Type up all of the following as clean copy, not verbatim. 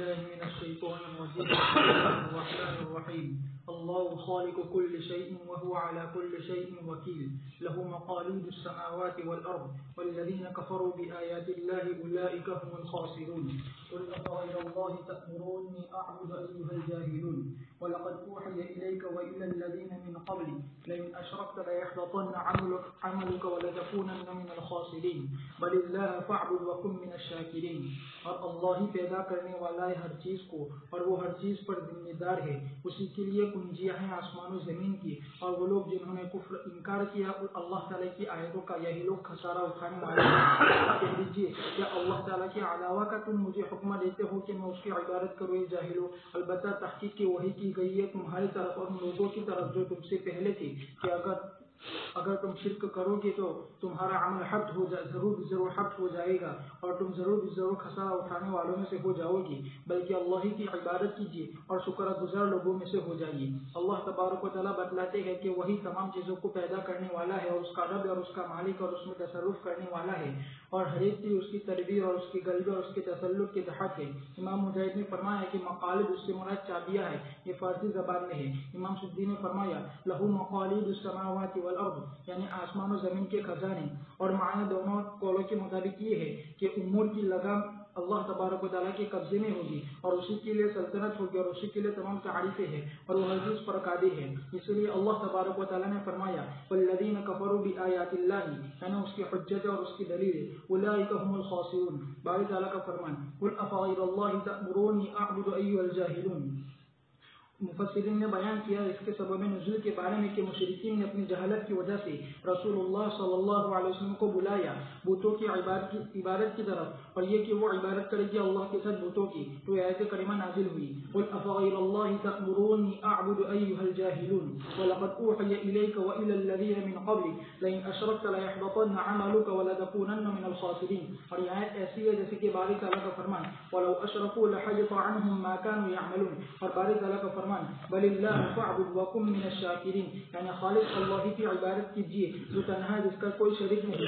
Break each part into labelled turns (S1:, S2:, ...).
S1: بالله من الشيطان الرجيم. بسم الله الرحمن الرحيم. الله خالق كل شيء وهو على كل شيء وكيل له مقاليد السماوات والأرض والذين كفروا بآيات الله أولئك هم الخاسرون. قل أفغير الله تأمروني أعبد أيها الجاهلون ولقد أوحي إليك وإلى الذين من قبلك لئن أشركت ليحبطن عملك ولتكونن من الخاسرين بل الله فاعبد وكن من الشاكرين. اور اللہ ہی پیدا کرنے والا ہے ہر چیز کو اور وہ ہر چیز پر ذمہ دار ہے. اسی کے لیے کنجیاں ہیں آسمان و زمین کی. اور وہ لوگ جنہوں نے کفر انکار کیا اللہ تعالیٰ کی آیتوں کا یہی لوگ خسارہ اٹھانے والے ہیں. کہہ دیجیے کیا اللہ تعالیٰ کے علاوہ کا تم مجھے حکم دیتے ہو کہ میں اس کی عبادت کروں یہ جاہلو؟ البتہ تحقیق کی وحی کی گئی ہے تمہاری طرف اور ان لوگوں کی طرف جو تم سے پہلے تھی کہ اگر تم شرک کرو گے تو تمہارا عمل حبط ہو ضرور حبط ہو جائے گا اور تم ضرور خسارہ اٹھانے والوں میں سے ہو جاؤ گی. بلکہ اللہ ہی کی عبادت کیجیے اور شکر گزار لوگوں میں سے ہو جائیے. اللہ تبارک و تعالیٰ بتلاتے ہیں کہ وہی تمام چیزوں کو پیدا کرنے والا ہے اور اس کا رب اور اس کا مالک اور اس میں تصرف کرنے والا ہے اور ہر ایک چیز اس کی تدبیر اور اس کی غلبے اور اس کے تسلط کے تحت ہے. امام مجاہد نے فرمایا ہے کہ مقالد اس سے مراد چابیاں ہے. یہ فارسی زبان میں ہے. امام سدی نے فرمایا لہو مقالید السماوات والارض یعنی آسمان و زمین کے خزانے. اور معنی دونوں قولوں کے مطابق یہ ہے کہ امور کی لگام اللہ تبارک و تعالیٰ کے قبضے میں ہوگی اور اسی کے لیے سلطنت ہوگی اور اسی کے لیے تمام تعریفیں ہیں اور وہ ہر چیز پر قادر ہے. اس لیے اللہ تبارک و تعالیٰ نے فرمایا والذین کفروا بآیات اللہ یعنی اس کی حجت اور اس کی دلیل اولئک هم الخاسرون. باری تعالیٰ کا فرمان قل افغیر اللہ تأمرونی اعبد ایها الجاہلون. مفسرین نے بیان کیا اس کے سبب نزول کے بارے میں کہ مشرکین نے اپنی جہالت کی وجہ سے رسول اللہ صلی اللہ علیہ وسلم کو بلایا بتوں کی عبادت کی طرف اور یہ کہ وہ عبادت کرے گی اللہ کے ساتھ بتوں کی. تو آیت کریمہ نازل ہوئی قل افغیر اللہ تأمرونی اعبد ایها الجاہلون ولقد اوحی الیک وإلی الذین من قبلک لئن اشرکت لیحبطن عملک ولتکونن من الخاسرین. اور یہ آیت ایسی ہے جیسے کہ باری تعالیٰ کا فرمان ولو اشرکوا لحبط عنهم ما كانوا يعملون. اور باری تعالیٰ کا فرمان بل اللہ فاعبد وکن من الشاکرین یعنی خالص اللہ کی عبادت کیجیے جو تنہا جس کا کوئی شریک نہیں.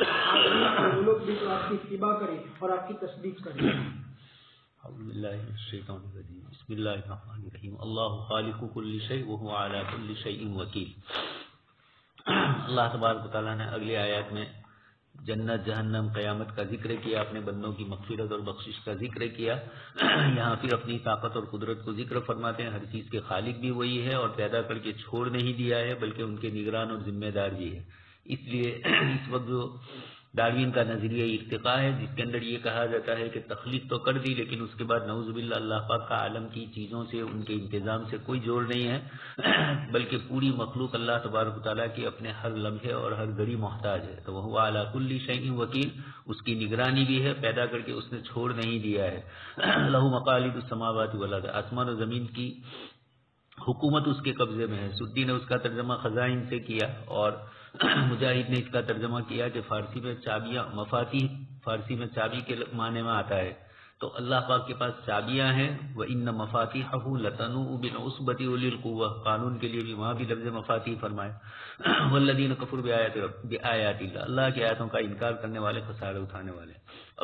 S1: آپ لوگ بھی تو آپ کی اتباع کریں اور آپ کی تصدیق کریں.
S2: اعوذ باللہ من الشیطان الرجیم. بسم اللہ الرحمن الرحیم. اللہ خالق کل شیء وهو علی کل شیء وکیل. اللہ تبارک و تعالیٰ نے اگلی آیات میں جنت جہنم قیامت کا ذکر کیا, اپنے بندوں کی مغفرت اور بخشش کا ذکر کیا. یہاں پھر اپنی طاقت اور قدرت کو ذکر فرماتے ہیں. ہر چیز کے خالق بھی وہی ہے اور پیدا کر کے چھوڑ نہیں دیا ہے بلکہ ان کے نگران اور ذمہ دار بھی ہے. اس لیے اس وقت جو ڈاروین کا نظریہ ارتقاء ہے جس کے اندر یہ کہا جاتا ہے کہ تخلیق تو کر دی لیکن اس کے بعد نعوذ باللہ اللہ پاک کا عالم کی چیزوں سے ان کے انتظام سے کوئی جوڑ نہیں ہے بلکہ پوری مخلوق اللہ تبارک و تعالیٰ کی اپنے ہر لمحے اور ہر گھڑی محتاج ہے. تو وہ علی کل شیء وکیل, اس کی نگرانی بھی ہے, پیدا کر کے اس نے چھوڑ نہیں دیا ہے. لہ مقالید السماوات والارض, آسمان و زمین کی حکومت اس کے قبضے میں ہے. سدی نے اس کا ترجمہ خزائن سے کیا اور مجاہد نے اس کا ترجمہ کیا کہ فارسی میں چابیاں مفاتیح فارسی میں چابی کے معنی میں آتا ہے. تو اللہ پاک کے پاس چابیاں ہیں. وَإِنَّ مَفَاتِحَهُ لَتَنُوءُ بِالْعُصْبَةِ أُولِي الْقُوَّةِ, قانون کے لیے بھی وہاں بھی لفظ مفاتیح فرمائے. وَالَّذِينَ كَفَرُوا بِآيَاتِ اللَّهِ, اللہ کی آیاتوں کا انکار کرنے والے خسارے اٹھانے والے.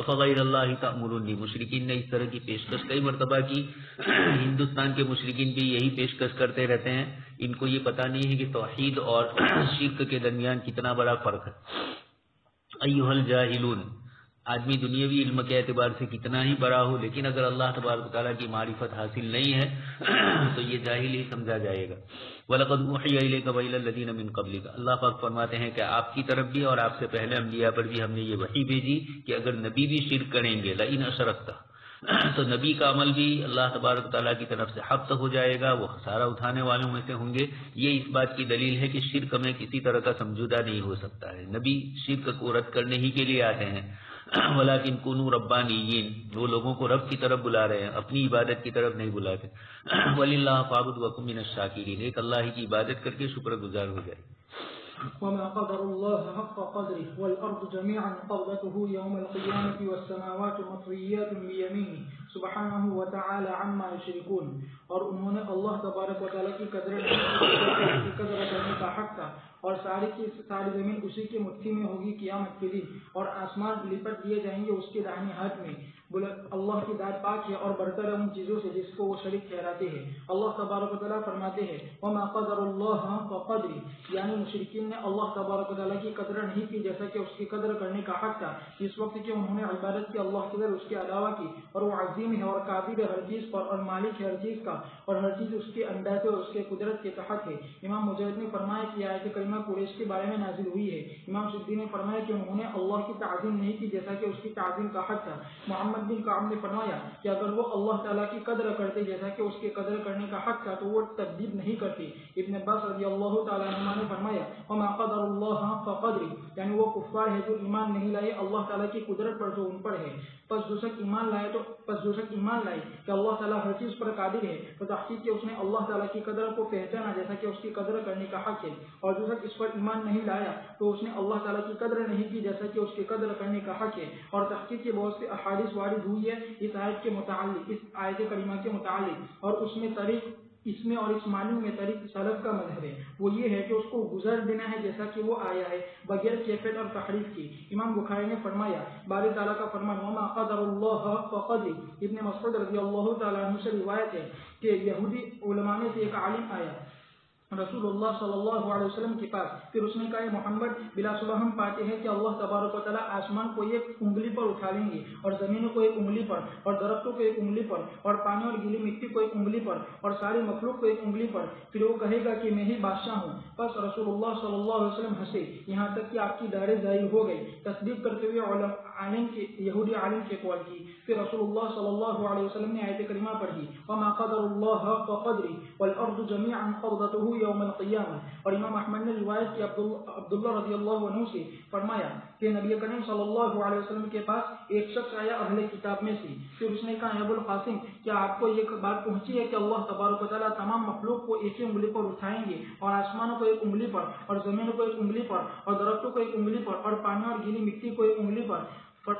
S2: أَفَغَيْرَ اللَّهِ تَأْمُرُونِّي, مشرکین نے اس طرح کی پیشکش کئی مرتبہ کی. ہندوستان کے مشرکین بھی یہی پیشکش کرتے رہتے ہیں. ان کو یہ پتہ نہیں ہے کہ توحید اور شرک کے درمیان کتنا بڑا فرق ہے. ایھا الجاہلون, آدمی دنیاوی علم کے اعتبار سے کتنا ہی بڑا ہو لیکن اگر اللہ تبارک تعالیٰ کی معرفت حاصل نہیں ہے تو یہ جاہل ہی سمجھا جائے گا. وَلَقَدْ أُوحِيَ إِلَيْكَ وَإِلَى الَّذِينَ مِن قَبْلِكَ, اللہ پاک فرماتے ہیں کہ آپ کی طرف بھی اور آپ سے پہلے انبیاء پر بھی ہم نے یہ وحی بھیجی کہ اگر نبی بھی شرک کریں گے لئن اشرکتا, تو نبی کا عمل بھی اللہ تبارک تعالیٰ کی طرف سے حبط ہو جائے گا, وہ خسارہ اٹھانے والوں میں سے ہوں گے. یہ اس بات کی دلیل ہے کہ شرک میں کسی طرح کا سمجھوتہ نہیں ہو سکتا ہے. نبی شرک کو رد کرنے ہی کے لیے آتے ہیں. ولیکن کونوا ربانیین, وہ لوگوں کو رب کی طرف بلا رہے ہیں, اپنی عبادت کی طرف نہیں بلاتے. وللہ فاعبد وکن من الشاکرین, ایک اللہ ہی کی عبادت کر کے شکر گزار ہو جائے.
S1: وما قدر الله حق قدره والأرض جميعا قبضته يوم القيامة والسماوات مطويات بيمينه سبحانه وتعالى عما يشركون. اور انہوں نے اللہ تبارک و تعالیٰ کی قدر کرنے کا حق تھا اور ساری کی ساری زمین اسی کی مٹھی میں ہوگی قیامت کے دن اور آسمان لپٹ دیے جائیں گے اس کے داہنے ہاتھ میں. اللہ کی ذات پاک ہے اور برتر ہے ان چیزوں سے جس کو وہ شریک ٹھہراتے ہیں۔ اللہ تبارک و تعالیٰ فرماتے ہیں وما قدر اللہ حق قدری، یعنی مشرکین نے اللہ تبارک و تعالیٰ کی قدر نہیں کی جیسا کہ اس کی قدر کرنے کا حق تھا، اس وقت کہ انہوں نے عبادت کی اللہ کی ذر اس کے علاوہ کی، اور وہ عظیم ہے اور قادر ہے ہر چیز پر اور مالک ہے ہر چیز کا، اور ہر چیز اس کے انداز اور اس کے قدرت کے تحت ہے۔ امام مجاہد نے فرمایا کہ آیت کریمہ قریش کے بارے میں نازل ہوئی ہے۔ امام سدی نے فرمایا کہ انہوں نے اللہ کی تعظیم نہیں کی جیسا کہ اس کی تعظیم کا حق تھا۔ محمد بن کعب نے فرمایا کہ اگر وہ اللہ تعالیٰ کی قدر کرتے جیسا کہ اس کی قدر کرنے کا حق تھا تو وہ تکذیب نہیں کرتے۔ ابن عباس رضی اللہ تعالیٰ عنہ نے فرمایا وما قدر اللہ حق قدری، یعنی وہ کفار ہے جو ایمان نہیں لائے اللہ تعالیٰ کی قدرت پر جو ان پر ہے، پس جو شخص ایمان لائے کہ اللہ تعالیٰ ہر چیز پر قادر ہے تو تحقیق کہ اس نے اللہ تعالیٰ کی قدر کو پہچانا جیسا کہ اس کی قدر کرنے کا حق ہے، اور جو شخص اس پر ایمان نہیں لایا تو اس نے اللہ تعالیٰ کی قدر نہیں کی جیسا کہ اس کی قدر کرنے کا حق ہے۔ اور تحقیق کے بہت سے احادیث وارد ہوئی ہے اس آیت کے متعلق، اس آیت کریمہ کے متعلق، اور اس میں اور اس معنی میں طریق سلف کا مذہب ہے، وہ یہ ہے کہ اس کو گزر دینا ہے جیسا کہ وہ آیا ہے بغیر کیفیت اور تحریف کی۔ امام بخاری نے فرمایا باری تعالیٰ کا فرمان وما قدر اللہ حق قدری۔ ابن مسعود رضی اللہ تعالیٰ عنہ سے روایت ہے کہ یہودی علماء میں سے ایک عالم آیا رسول اللہ صلی اللہ علیہ وسلم کے پاس، پھر اس نے کہا محمد بلا شبہ ہم پاتے ہیں کہ اللہ تبارک و تعالیٰ آسمان کو ایک انگلی پر اٹھا لیں گے، اور زمین کو ایک انگلی پر، اور درختوں کو ایک انگلی پر، اور پانی اور گیلی مٹی کو ایک انگلی پر، اور ساری مخلوق کو ایک انگلی پر، پھر وہ کہے گا کہ میں ہی بادشاہ ہوں۔ بس رسول اللہ صلی اللہ علیہ وسلم ہنسے یہاں تک کہ آپ کی داڑھی ظاہر ہو گئی، تصدیق کرتے ہوئے یہودی عالم کے قول کی۔ پھر رسول اللہ صلی اللہ علیہ وسلم نے آیت کریمہ پڑھی وما قدر اللہ حق قدری والارض جميعا قبضته یوم القیامہ۔ اور امام احمد نے روایت کی عبداللہ رضی اللہ عنہ سے فرمایا کہ نبی کریم صلی اللہ علیہ وسلم کے پاس ایک شخص آیا اہل کتاب میں سے، پھر اس نے کہا ابو القاسم کیا آپ کو یہ بات پہنچی ہے کہ اللہ تبارک و تعالیٰ تمام مخلوق کو ایک ہی انگلی پر اٹھائیں گے، اور آسمانوں کو ایک انگلی پر، اور زمین کو ایک انگلی پر، اور درختوں کو ایک انگلی پر، اور پانی اور گیلی مٹی کو ایک انگلی پر؟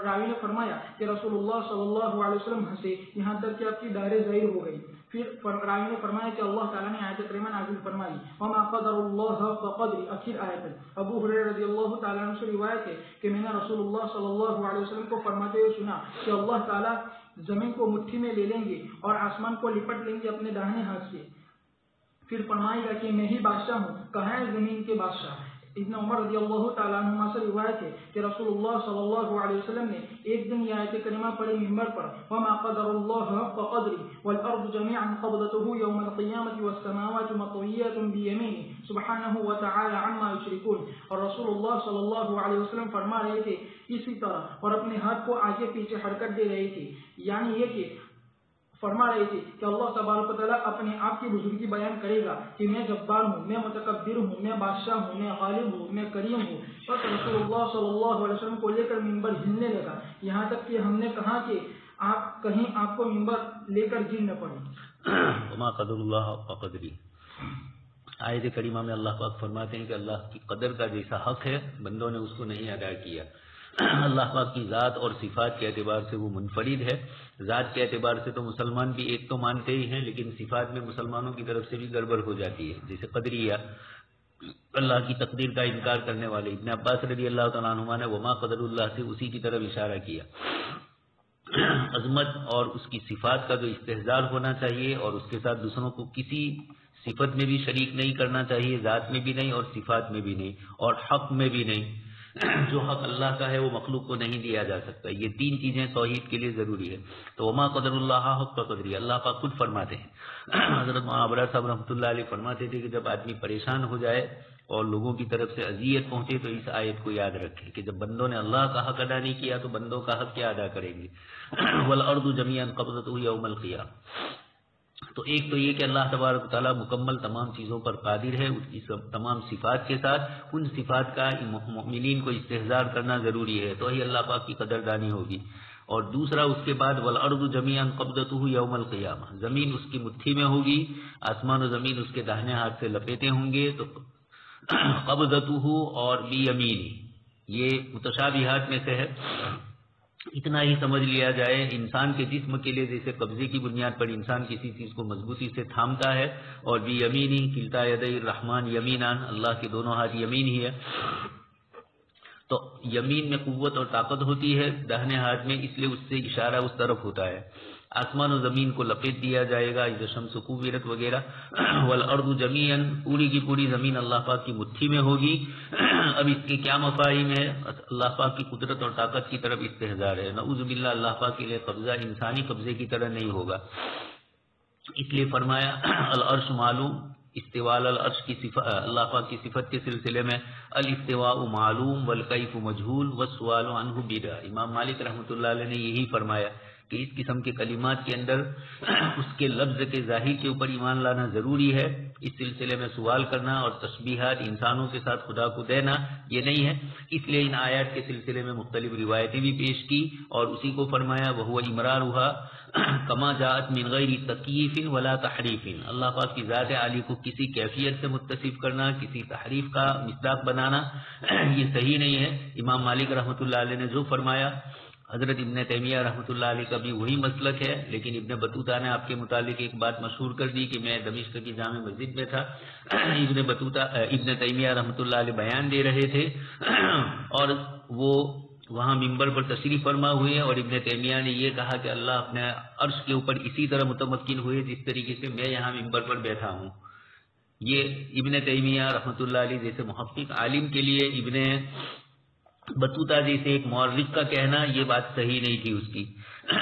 S1: راوی نے فرمایا کہ رسول اللہ صلی اللہ علیہ وسلم ہنسے یہاں تک کہ آپ کی داڑھی ظاہر ہو گئی۔ پھر راوی نے فرمایا کہ اللہ تعالیٰ نے آیت کریمہ نازل فرمائی وما قدر اللہ حق قدری، آخر آیت۔ ابو ہریرہ رضی اللہ تعالیٰ عنہ سے روایت ہے کہ میں نے رسول اللہ صلی اللہ علیہ وسلم کو فرماتے ہوئے سنا کہ اللہ تعالیٰ زمین کو مٹھی میں لے لیں گے اور آسمان کو لپٹ لیں گے اپنے داہنے ہاتھ سے، پھر فرمائے گا کہ میں ہی بادشاہ ہوں، کہاں ہے زمین کے بادشاہ؟ ابن عمر رضی اللہ تعالیٰ عنہما سے روایت ہے کہ رسول اللہ صلی اللہ علیہ وسلم نے ایک دن یہ آیت کریمہ پڑھی منبر پر وما قدر اللہ حق قدری والارض جميعا قبضته يوم القیامة والسماوات مطویات بیمینہ سبحانہ وتعالی عما یشرکون۔ اور رسول اللہ صلی اللہ علیہ وسلم فرما رہے تھے اسی طرح، اور اپنے ہاتھ کو آگے پیچھے حرکت دے رہے تھے، یعنی یہ کہ فرما رہے تھے کہ اللہ تبارک و تعالیٰ اپنے آپ کی بزرگی بیان کرے گا کہ میں جبار ہوں، میں متکبر ہوں، میں بادشاہ ہوں، میں غالب ہوں، میں کریم ہوں۔ بس رسول اللہ صلی اللہ علیہ وسلم کو لے کر منبر ہلنے لگا، یہاں تک کہ ہم نے کہا کہ آپ کہیں آپ کو منبر لے کر گر نہ پڑے۔
S2: وما قدر اللہ حق قدری، آیت کریمہ میں اللہ پاک فرماتے ہیں کہ اللہ کی قدر کا جیسا حق ہے بندوں نے اس کو نہیں ادا کیا۔ اللہ پاک کی ذات اور صفات کے اعتبار سے وہ منفرد ہے، ذات کے اعتبار سے تو مسلمان بھی ایک تو مانتے ہی ہیں، لیکن صفات میں مسلمانوں کی طرف سے بھی گڑبڑ ہو جاتی ہے، جیسے قدریہ اللہ کی تقدیر کا انکار کرنے والے۔ ابن عباس رضی اللہ تعالیٰ عنہما نے وما قدر اللہ سے اسی کی طرف اشارہ کیا، عظمت اور اس کی صفات کا جو استحضار ہونا چاہیے، اور اس کے ساتھ دوسروں کو کسی صفت میں بھی شریک نہیں کرنا چاہیے، ذات میں بھی نہیں اور صفات میں بھی نہیں اور حق میں بھی نہیں۔ جو حق اللہ کا ہے وہ مخلوق کو نہیں دیا جا سکتا، یہ تین چیزیں توحید کے لیے ضروری ہے۔ تو وما قدر اللہ حق قدری، اللہ کا خود فرماتے ہیں۔ حضرت مولانا ابرار صاحب رحمۃ اللہ علیہ فرماتے تھے کہ جب آدمی پریشان ہو جائے اور لوگوں کی طرف سے اذیت پہنچے تو اس آیت کو یاد رکھے کہ جب بندوں نے اللہ کا حق ادا نہیں کیا تو بندوں کا حق کیا ادا کریں گے۔ والارض جميعا قبضته یوم القیامہ، تو ایک تو یہ کہ اللہ تبارک تعالیٰ مکمل تمام چیزوں پر قادر ہے، اس کی تمام صفات کے ساتھ ان صفات کا مومنین کو استحضار کرنا ضروری ہے، تو ہی اللہ پاک کی قدردانی ہوگی۔ اور دوسرا اس کے بعد والارض جميعا قبضته یوم القیامہ، زمین اس کی مٹھی میں ہوگی، آسمان و زمین اس کے داہنے ہاتھ سے لپیٹے ہوں گے، تو قبضته اور بیمینہ یہ متشابہات میں سے ہے۔ اتنا ہی سمجھ لیا جائے انسان کے جسم کے لیے جیسے قبضے کی بنیاد پر انسان کسی چیز کو مضبوطی سے تھامتا ہے، اور بھی یمینی کلتا یدی الرحمن یمینان، اللہ کے دونوں ہاتھ یمین ہی ہے، تو یمین میں قوت اور طاقت ہوتی ہے داہنے ہاتھ میں، اس لیے اس سے اشارہ اس طرف ہوتا ہے. آسمان و زمین کو لپیٹ دیا جائے گا، اذا الشمس کوورت وغیرہ. والارض جمیعا، پوری کی پوری زمین اللہ پاک کی مٹھی میں ہوگی. اب اس کے کیا مفاہیم ہے؟ اللہ پاک کی قدرت اور طاقت کی طرف استحضار ہے. نعوذ باللہ، اللہ پاک کے لیے قبضہ انسانی قبضے کی طرح نہیں ہوگا. اس لیے فرمایا العرش معلوم، استواء العرش کی صفت اللہ پاک کی صفت کے سلسلے میں الاستواء معلوم والکیف مجہول والسؤال عنہ بدعہ. امام مالک رحمۃ اللہ علیہ نے یہی فرمایا کہ اس قسم کے کلمات کے اندر اس کے لفظ کے ظاہر کے اوپر ایمان لانا ضروری ہے. اس سلسلے میں سوال کرنا اور تشبیہات انسانوں کے ساتھ خدا کو دینا یہ نہیں ہے. اس لیے ان آیات کے سلسلے میں مختلف روایتیں بھی پیش کی اور اسی کو فرمایا وہو امرارها کما جاءت من غیر تکییف ولا تحریف. اللہ پاک کی ذات عالی کو کسی کیفیت سے متصف کرنا، کسی تحریف کا مصداق بنانا یہ صحیح نہیں ہے. امام مالک رحمۃ اللہ علیہ نے جو فرمایا، حضرت ابن تیمیہ رحمۃ اللہ علیہ کا بھی وہی مسلک ہے. لیکن ابن بطوطہ نے آپ کے متعلق ایک بات مشہور کر دی کہ میں دمشق کی جامع مسجد میں تھا، ابن تیمیہ رحمۃ اللہ علیہ بیان دے رہے تھے اور وہ وہاں ممبر پر تشریف فرما ہوئے اور ابن تیمیہ نے یہ کہا کہ اللہ اپنے عرش کے اوپر اسی طرح متمکن ہوئے جس طریقے سے میں یہاں ممبر پر بیٹھا ہوں. یہ ابن تیمیہ رحمۃ اللہ علیہ جیسے محقق عالم کے لیے ابن بطوطہ جیسے ایک مورخ کا کہنا یہ بات صحیح نہیں تھی اس کی.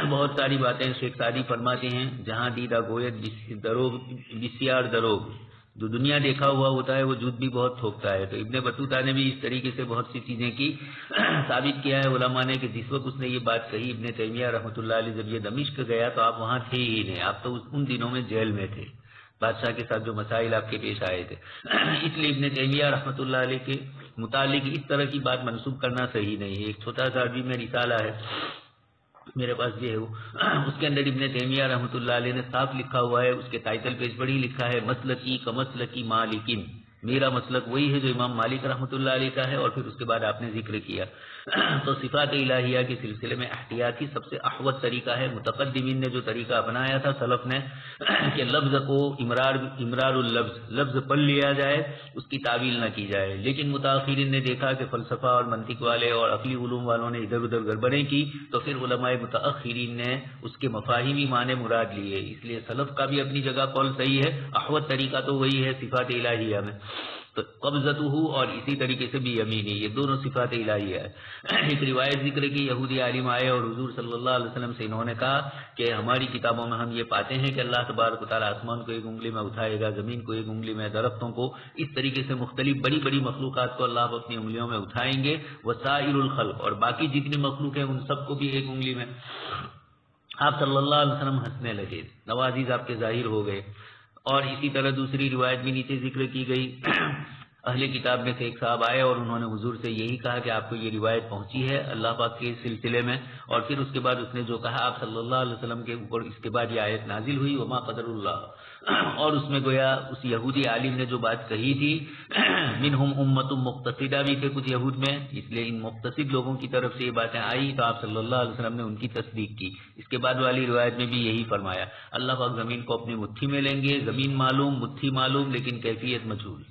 S2: بہت ساری باتیں شیخ سعدی فرماتے ہیں جہاں دیدہ گویت دروغ بسیار دروغ، جو دنیا دیکھا ہوا ہوتا ہے وہ جھوٹ بھی بہت تھوکتا ہے. تو ابن بطوطہ نے بھی اس طریقے سے بہت سی چیزیں کی. ثابت کیا ہے علماء نے کہ جس وقت اس نے یہ بات کہی ابن تیمیہ رحمۃ اللہ علیہ جب یہ دمشق گیا تو آپ وہاں تھے ہی نہیں، آپ تو ان دنوں میں جیل میں تھے، بادشاہ کے ساتھ جو مسائل آپ کے پیش آئے تھے. اس لیے ابن تیمیہ رحمۃ اللہ علیہ کے متعلق اس طرح کی بات منسوب کرنا صحیح نہیں ہے. ایک چھوٹا سا عربی میں رسالہ ہے میرے پاس یہ ہے وہ، اس کے اندر ابن تیمیہ رحمۃ اللہ علیہ نے صاف لکھا ہوا ہے، اس کے ٹائٹل پیج پر ہی لکھا ہے مسلکی کمسلکی مالکن، میرا مسلک وہی ہے جو امام مالک رحمۃ اللہ علیہ کا ہے. اور پھر اس کے بعد آپ نے ذکر کیا تو صفات الہیہ کے سلسلے میں احتیاطی سب سے احوط طریقہ ہے. متقدمین نے جو طریقہ اپنایا تھا سلف نے کہ لفظ کو امرار اللفظ، لفظ پڑھ لیا جائے، اس کی تعویل نہ کی جائے. لیکن متاخرین نے دیکھا کہ فلسفہ اور منطق والے اور عقلی علوم والوں نے ادھر ادھر گڑبڑیں کی تو پھر علماء متاخرین نے اس کے مفاہیمی معنی مراد لیے. اس لیے سلف کا بھی اپنی جگہ قول صحیح ہے، احوط طریقہ تو وہی ہے صفات الہیہ میں. تو قبضتہ اور اسی طریقے سے بھی یمینی، یہ دونوں صفات الہیہ ہے. ایک روایت ذکر کی یہودی عالم آئے اور حضور صلی اللہ علیہ وسلم سے انہوں نے کہا کہ ہماری کتابوں میں ہم یہ پاتے ہیں کہ اللہ تبارک و تعالیٰ آسمان کو ایک انگلی میں اٹھائے گا، زمین کو ایک انگلی میں، درختوں کو اس طریقے سے مختلف بڑی بڑی مخلوقات کو اللہ اپنی انگلیوں میں اٹھائیں گے. وسائر الخلق، اور باقی جتنی مخلوق ہیں ان سب کو بھی ایک انگلی میں. آپ صلی اللہ علیہ وسلم ہنسنے لگے، نوازیز آپ کے ظاہر ہو گئے. اور اسی طرح دوسری روایت بھی نیچے ذکر کی گئی، اہل کتاب میں سے ایک صاحب آئے اور انہوں نے حضور سے یہی کہا کہ آپ کو یہ روایت پہنچی ہے اللہ پاک کے سلسلے میں. اور پھر اس کے بعد اس نے جو کہا آپ صلی اللہ علیہ وسلم کے اوپر اس کے بعد یہ آیت نازل ہوئی وما قدر اللہ. اور اس میں گویا اس یہودی عالم نے جو بات کہی تھی منہم امت مقتصدہ بھی تھے کچھ یہود میں، اس لیے ان مقتصد لوگوں کی طرف سے یہ باتیں آئی تو آپ صلی اللہ علیہ وسلم نے ان کی تصدیق کی. اس کے بعد والی روایت میں بھی یہی فرمایا اللہ پاک زمین کو اپنی مٹھی میں لیں گے، زمین معلوم مٹھی معلوم لیکن کیفیت مجہول.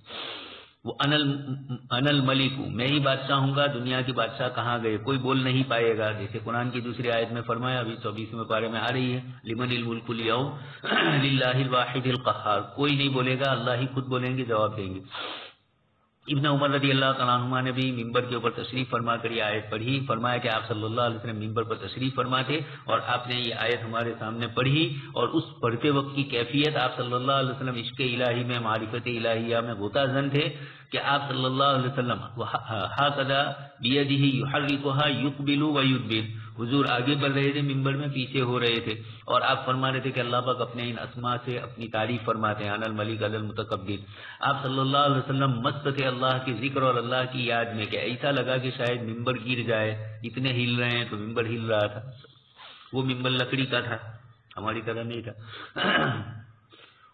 S2: وہ انل ملک ہوں، میں ہی بادشاہ ہوں گا، دنیا کی بادشاہ کہاں گئے کوئی بول نہیں پائے گا. جیسے قرآن کی دوسری آیت میں فرمایا، ابھی 24ویں پارے میں آ رہی ہے لمن الملک اليوم للہ الواحد القہار، کوئی نہیں بولے گا، اللہ ہی خود بولیں گے، جواب دیں گے. ابن عمر رضی اللہ تعالیٰ عنہما نے بھی ممبر کے اوپر تشریف فرما کر یہ آیت پڑھی. فرمایا کہ آپ صلی اللہ علیہ وسلم ممبر پر تشریف فرما تھے اور آپ نے یہ آیت ہمارے سامنے پڑھی اور اس پڑھتے وقت کی کیفیت آپ صلی اللہ علیہ وسلم عشق الہی میں، معرفت الہیہ میں غوطہ زن تھے کہ آپ صلی اللہ علیہ وسلم ہاکذا بیدہ یحرکھا یقبل و یدبر، حضور آگے بڑھ رہے تھے ممبر میں، پیچھے ہو رہے تھے اور آپ فرما رہے تھے کہ اللہ پاک اپنے ان اسماء سے اپنی تعریف فرماتے ہیں، انا الملک انا المتکبر. آپ صلی اللہ علیہ وسلم مست تھے اللہ کے ذکر اور اللہ کی یاد میں کہ ایسا لگا کہ شاید ممبر گر جائے، اتنے ہل رہے ہیں تو ممبر ہل رہا تھا. وہ ممبر لکڑی کا تھا، ہماری طرح نہیں تھا.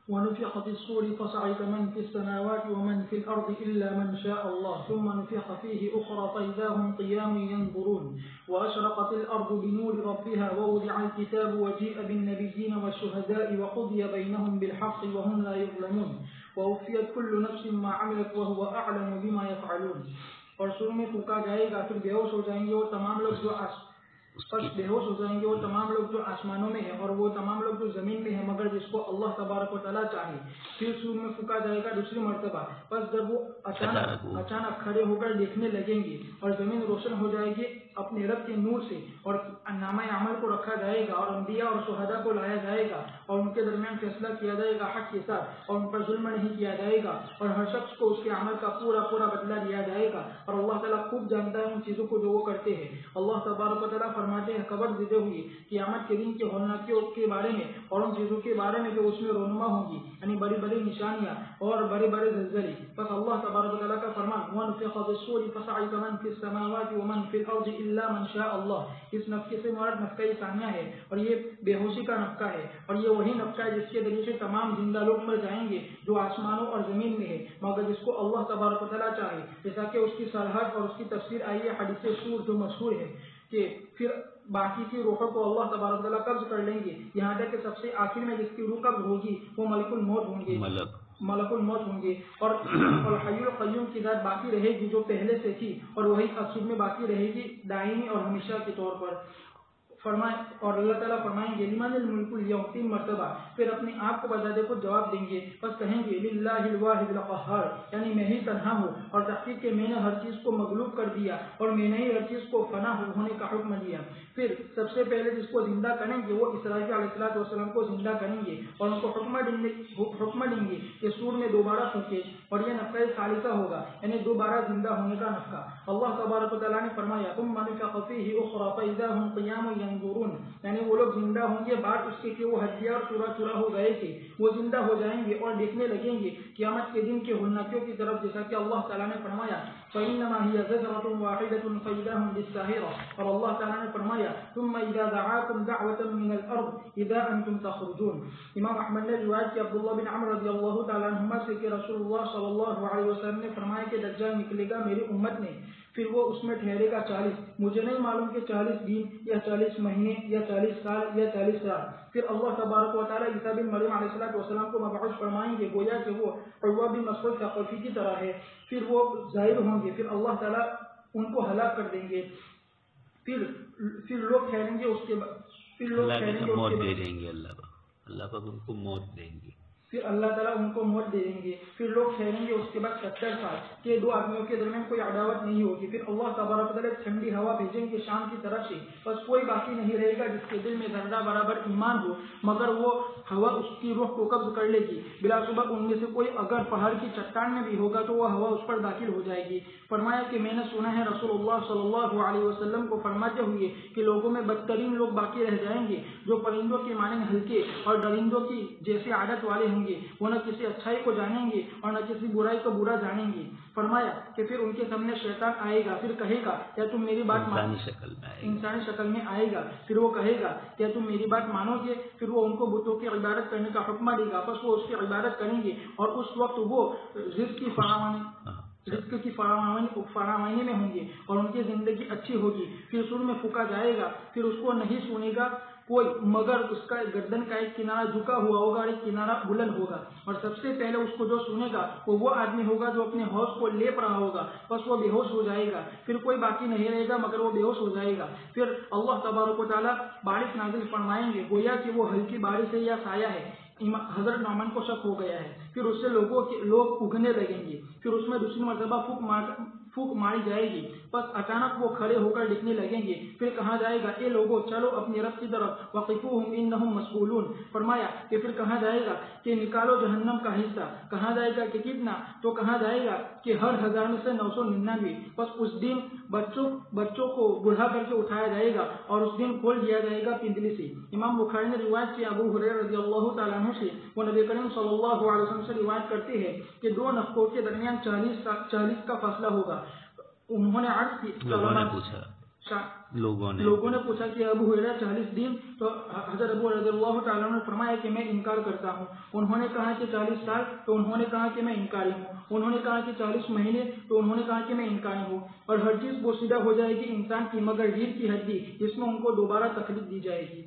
S1: ونفخ في الصور فصعق من في السماوات ومن في الأرض إلا من شاء الله ثم نفخ فيه أخرى فإذا هم قيام ينظرون وأشرقت الأرض بنور ربها ووضع الكتاب وجيء بالنبيين والشهداء وقضي بينهم بالحق وهم لا يظلمون ووفيت كل نفس ما عملت وهو أعلم بما يفعلون. اور سور میں پھونکا جائے گا، پھر بے ہوش ہو جائیں گے وہ تمام لوگ جو آسمانوں میں ہیں اور وہ تمام لوگ جو زمین میں ہیں مگر جس کو اللہ تبارک و تعالیٰ چاہے۔ پھر سور میں پھونکا جائے گا دوسری مرتبہ، پس جب وہ اچانک کھڑے ہو کر دیکھنے لگیں گے اور زمین روشن ہو جائے گی اپنے رب کے نور سے، اور نامہ عمل کو رکھا جائے گا اور انبیاء اور شہداء کو لایا جائے گا اور ان کے درمیان فیصلہ کیا جائے گا حق کے ساتھ، اور ان پر ظلم نہیں کیا جائے گا، اور ہر شخص کو اس کے عمل کا پورا بدلہ دیا جائے گا، اور اللہ تعالیٰ خوب جانتا ہے ان چیزوں کو جو وہ کرتے ہیں۔ اللہ تبارک و تعالیٰ فرماتے ہیں خبر دیتے ہوئے قیامت کے دن کے ہولناکیوں کے بارے میں اور ان چیزوں کے بارے میں جو اس میں رونما ہوں گی، یعنی بڑی بڑی نشانیاں اور بڑے زلزلے۔ بس اللہ تبارک و تعالیٰ کا فرمان وَنُفِخَ فِي الصُّورِ فَصَعِقَ مَن فِي السَّمَاوَاتِ وَمَن فِي الْأَرْضِ إِلَّا مَن شَاءَ اللَّهُ۔ اس نفخے سے مراد نفخہ ثانیہ ہے اور یہ بے ہوشی کا نفخہ ہے، اور یہ وہی نفخہ ہے جس کے ذریعے سے تمام زندہ لوگ مر جائیں گے جو آسمانوں اور زمین میں ہے مگر جس کو اللہ تبارک و تعالیٰ چاہے، جیسا کہ اس کی صلاحیت اور اس کی تفسیر آئی ہے حدیث سور جو مشہور ہے کہ پھر باقی کی روحوں کو اللہ تبارک و تعالیٰ قبض کر لیں گے، یہاں تک کہ سب سے آخر میں جس کی روح قبض ہوگی وہ ملک الموت ہوں گے، اور حی القیوم کی ذات باقی رہے گی جو پہلے سے تھی، اور وہی اب میں باقی رہے گی دائمی اور ہمیشہ کے طور پر۔ فرمائے اور اللہ تعالیٰ فرمائیں گے لمن الملک اليوم، 3 مرتبہ، پھر اپنے آپ کو بتا دے کو جواب دیں گے، بس کہیں گے للہ الواحد القہار، یعنی میں ہی تنہا ہوں اور تحقیق کہ میں نے ہر چیز کو مغلوب کر دیا اور میں نے ہی ہر چیز کو فنا ہونے کا حکم دیا۔ پھر سب سے پہلے جس کو زندہ کریں گے وہ اسرائیل علیہ السلام کو زندہ کریں گے اور ان کو حکم دیں گے کہ سور میں دوبارہ پھونکے، اور یہ نفخہ ثالثہ ہوگا، یعنی دوبارہ زندہ ہونے کا نفخہ۔ اللہ تبارک و تعالیٰ نے فرمایا ثم نفخ فیہ اخری فاذا هم قیام ينظرون، یعنی وہ لوگ زندہ ہوں گے بعد اس کے کہ وہ ہڈیاں اور چورا ہو گئے تھے، وہ زندہ ہو جائیں گے اور دیکھنے لگیں گے قیامت کے دن کے ہولناکیوں کی طرف، جیسا کہ اللہ تعالیٰ نے فرمایا فإنما هي زجرة واحدة فإذا هم بالساهرة، اور اللہ تعالیٰ نے فرمایا ثم إذا دعاكم دعوة من الأرض إذا أنتم تخرجون۔ امام احمد نے روایت کی عبداللہ بن عمر رضی اللہ تعالیٰ عنہما سے کہ رسول اللہ صلی اللہ علیہ وسلم نے فرمایا کہ دجال نکلے گا میری امت میں، پھر وہ اس میں ٹھہرے گا 40، مجھے نہیں معلوم کہ 40 دن یا 40 مہینے یا 40 سال یا 40 رات۔ پھر اللہ تبارک و تعالیٰ عیسیٰ بن مریم علیہ السلام کو مبعوث فرمائیں گے گویا کہ وہ عروہ بن مسعود ثقفی کی طرح ہے، پھر وہ ظاہر ہوں گے، پھر اللہ تعالیٰ ان کو ہلاک کر دیں گے، پھر لوگ ٹھہریں گے، اس کے بعد
S2: موت دے دیں گے، اللہ پاک ان کو موت دیں گے،
S1: پھر اللہ تعالیٰ ان کو موت دے دیں گے، پھر لوگ ٹھہریں گے اس کے بعد 70 سال کہ 2 آدمیوں کے درمیان کوئی عداوت نہیں ہوگی، پھر اللہ تبارک و تعالیٰ ٹھنڈی ہوا بھیجیں گے شام کی طرف سے، بس کوئی باقی نہیں رہے گا جس کے دل میں ذرہ برابر ایمان ہو مگر وہ ہوا اس کی روح کو قبض کر لے گی، بلا شبہ ان میں سے کوئی اگر پہاڑ کی چٹان میں بھی ہوگا تو وہ ہوا اس پر داخل ہو جائے گی۔ فرمایا کہ میں نے سنا ہے رسول اللہ صلی اللہ علیہ وسلم کو فرماتے ہوئے کہ لوگوں میں بدترین لوگ باقی رہ جائیں گے جو پرندوں کے مانند ہلکے اور درندوں کی جیسی عادت والے ہوں گے، وہ نہ کسی اچھائی کو جانیں گے اور نہ کسی برائی کو برا جانیں گے۔ فرمایا کہ پھر ان کے سامنے شیطان آئے گا، پھر کہے گا کیا تم میری بات انسانی شکل میں آئے گا، پھر وہ کہے گا کیا تم میری بات مانو گے، پھر وہ ان کو بتوں کی عبادت کرنے کا حکم دے گا، بس وہ اس کی عبادت کریں گے اور اس وقت وہ رزق کی فراوانی میں ہوں گے اور ان کی زندگی اچھی ہوگی۔ پھر سور میں پھونکا جائے گا، پھر اس کو نہیں سنے گا کوئی مگر اس کا گردن کا ایک کنارہ جھکا ہوا ہوگا اور ایک کنارہ بلند ہوگا، اور سب سے پہلے اس کو جو سنے گا وہ آدمی ہوگا جو اپنے ہوش کو لیپ رہا ہوگا، بس وہ بے ہوش ہو جائے گا، پھر کوئی باقی نہیں رہے گا مگر وہ بے ہوش ہو جائے گا۔ پھر اللہ تبارک و تعالیٰ بارش نازل فرمائیں گے گویا کہ وہ ہلکی بارش ہے یا سایہ ہے۔ حضرت نعمان کو شک ہو گیا ہے، پھر اس سے لوگ اگنے لگیں گے، پھر اس میں دوسری مرتبہ پھونک ماری جائے گی، بس اچانک وہ کھڑے ہو کر لکھنے لگیں گے، پھر کہا جائے گا اے لوگوں چلو اپنی رب کی طرف وقفوہم انہم مسئولون۔ فرمایا کہ پھر کہا جائے گا کہ نکالو جہنم کا حصہ، کہا جائے گا کہ کتنا، تو کہا جائے گا کہ ہر 1000 میں سے 999، بس اس دن بچوں کو بڑھا کر کے اٹھایا جائے گا اور اس دن کھول دیا جائے گا پندلی سے۔ امام بخاری نے روایت کی ابو ہریرہ رضی اللہ تعالیٰ عنہ سے، وہ نبی کریم صلی اللہ علیہ وسلم سے روایت کرتے ہیں کہ 2 نفخوں کے درمیان 40 کا فاصلہ ہوگا۔ انہوں نے عرض کی، لوگوں نے پوچھا کہ ابو ہریرہ 40 دن، تو حضرت ابو رضی اللہ تعالیٰ نے فرمایا کہ میں انکار کرتا ہوں۔ انہوں نے کہا کہ 40 سال، تو انہوں نے کہا کہ میں انکاری ہوں۔ انہوں نے کہا کہ 40 مہینے، تو انہوں نے کہا کہ میں انکاری ہوں۔ اور ہر چیز بوسیدہ ہو جائے گی انسان کی مگر ریڑھ کی ہڈی، جس میں ان کو دوبارہ تخلیق دی جائے گی۔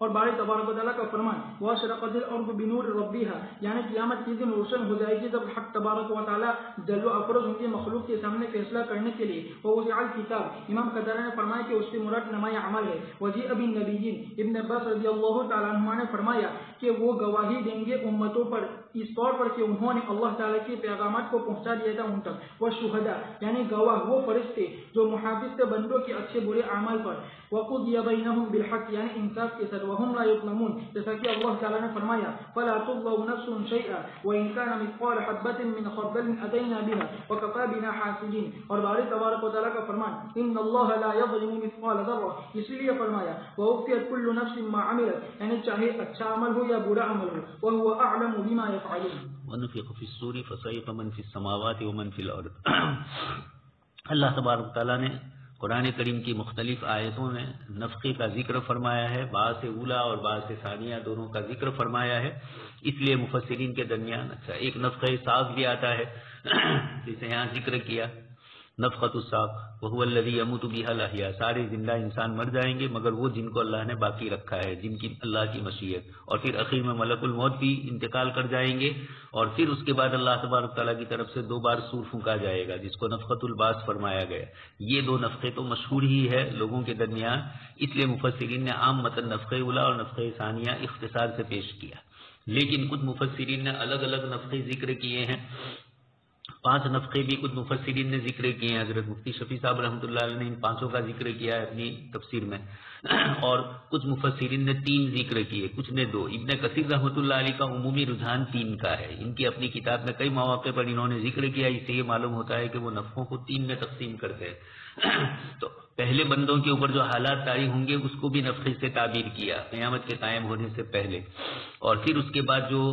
S1: اور باری تبارک و تعالیٰ کا فرمان وَأَشْرَقَتِ الْأَرْضُ بِنُورِ رَبِّهَا، یعنی قیامت کے دن روشن ہو جائے گی جب حق تبارک و تعالیٰ جل و افروز ان کی مخلوق کے سامنے فیصلہ کرنے کے لیے. وَوُضِعَ الْكِتَابُ، امام قتادہ نے فرمایا کہ اس سے مراد نمائے عمل ہے. وَجِیءَ بِالنَّبِیِّینَ، ابن عباس رضی اللہ تعالیٰ عنہ نے فرمایا کہ وہ گواہی دیں گے امتوں پر اس طور پر کہ انہوں نے اللہ تعالیٰ کے پیغامات کو پہنچا دیا تھا ان تک. وَالشُّہَدَاء، یعنی گواہ وہ فرشتے جو محافظ تھے بندوں کے اچھے برے اعمال پر. وَقُضِیَ بَیْنَهُم بِالْحَقِّ، یعنی انصاف کے ساتھ. وَهُمْ لَا يُظْلَمُونَ، جیسا کہ اللہ تعالیٰ نے فرمایا فَلَا تُظْلَمُ نَفْسٌ شَيْئًا وَإِنْ كَانَ مِثْقَالَ حَبَّةٍ مِّنْ خَرْدَلٍ أَتَيْنَا بِهَا وَكَفَىٰ بِنَا حَاسِبِينَ. اور باری تبارک و تعالیٰ کا فرمان إِنَّ اللَّهَ لَا يَظْلِمُ مِثْقَالَ ذَرَّةٍ، اس لیے فرمایا وَوَفِّيَتْ كُلُّ نَفْسٍ مَّا عَمِلَتْ، یعنی چاہے اچھا عمل ہو یا برا عمل ہو. وَهُوَ أَعْلَمُ بِمَا يَفْعَلُونَ.
S2: وَنُفِخَ فِي الصُّورِ فَصَعِقَ مَن فِي السَّمَاوَاتِ وَمَن فِي الْأَرْضِ. اللہ تبارک و تعالیٰ نے قرآن کریم کی مختلف آیتوں میں نفخے کا ذکر فرمایا ہے. بعض اولا اور بعض ثانیہ دونوں کا ذکر فرمایا ہے. اس لیے مفسرین کے درمیان ایک نفخہ ساق بھی آتا ہے جسے یہاں ذکر کیا نفخۃ الساق وہو الذی یموت بها الاحیاء. سارے زندہ انسان مر جائیں گے مگر وہ جن کو اللہ نے باقی رکھا ہے، جن کی اللہ کی مشیت. اور پھر اخیر میں ملک الموت بھی انتقال کر جائیں گے اور پھر اس کے بعد اللہ تبارک تعالیٰ کی طرف سے 2 بار سور پھونکا جائے گا جس کو نفخۃ البعث فرمایا گیا. یہ 2 نفخے تو مشہور ہی ہے لوگوں کے درمیان، اس لیے مفسرین نے عام متن نفخہ اولا اور نفخہ ثانیہ اختصار سے پیش کیا. لیکن کچھ مفسرین نے الگ الگ نفخے ذکر کیے ہیں. 5 نفخے بھی کچھ مفسرین نے ذکر کیے ہیں. حضرت مفتی شفیع صاحب رحمۃ اللہ علیہ نے ان 5 کا ذکر کیا ہے اپنی تفسیر میں، اور کچھ مفسرین نے 3 ذکر کیے، کچھ نے 2. ابن کثیر رحمۃ اللہ علیہ کا عمومی رجحان 3 کا ہے. ان کی اپنی کتاب میں کئی مواقع پر انہوں نے ذکر کیا، اس سے یہ معلوم ہوتا ہے کہ وہ نفخوں کو 3 میں تقسیم کرتے ہیں. تو پہلے بندوں کے اوپر جو حالات طاری ہوں گے اس کو بھی نفخے سے تعبیر کیا قیامت کے قائم ہونے سے پہلے، اور پھر اس کے بعد جو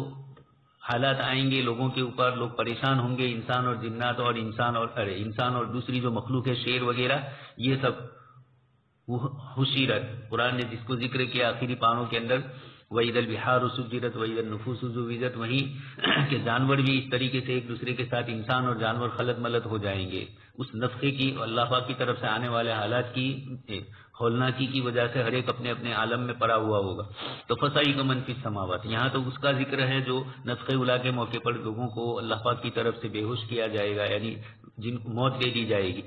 S2: حالات آئیں گے لوگوں کے اوپر، لوگ پریشان ہوں گے، انسان اور جنات اور انسان اور دوسری جو مخلوق ہے شیر وغیرہ، یہ سب حشرت قرآن نے جس کو ذکر کیا آخری پاروں کے اندر وَإِذَا الْبِحَارُ سُجِّرَتْ وَإِذَا النُّفُوسُ زُوِّجَتْ، وہیں کہ جانور بھی اس طریقے سے ایک دوسرے کے ساتھ انسان اور جانور خلط ملط ہو جائیں گے. اس نفخے کی اللہ پاک کی طرف سے آنے والے حالات کی ہولناکی کی وجہ سے ہر ایک اپنے اپنے عالم میں پڑا ہوا ہوگا. تو فَصَعِقَ مَن فِي السَّمَاوَاتِ، یہاں تو اس کا ذکر ہے جو نفخہ اولا کے موقع پر لوگوں کو اللہ پاک کی طرف سے بے ہوش کیا جائے گا، یعنی جن کو موت دے دی جائے گی.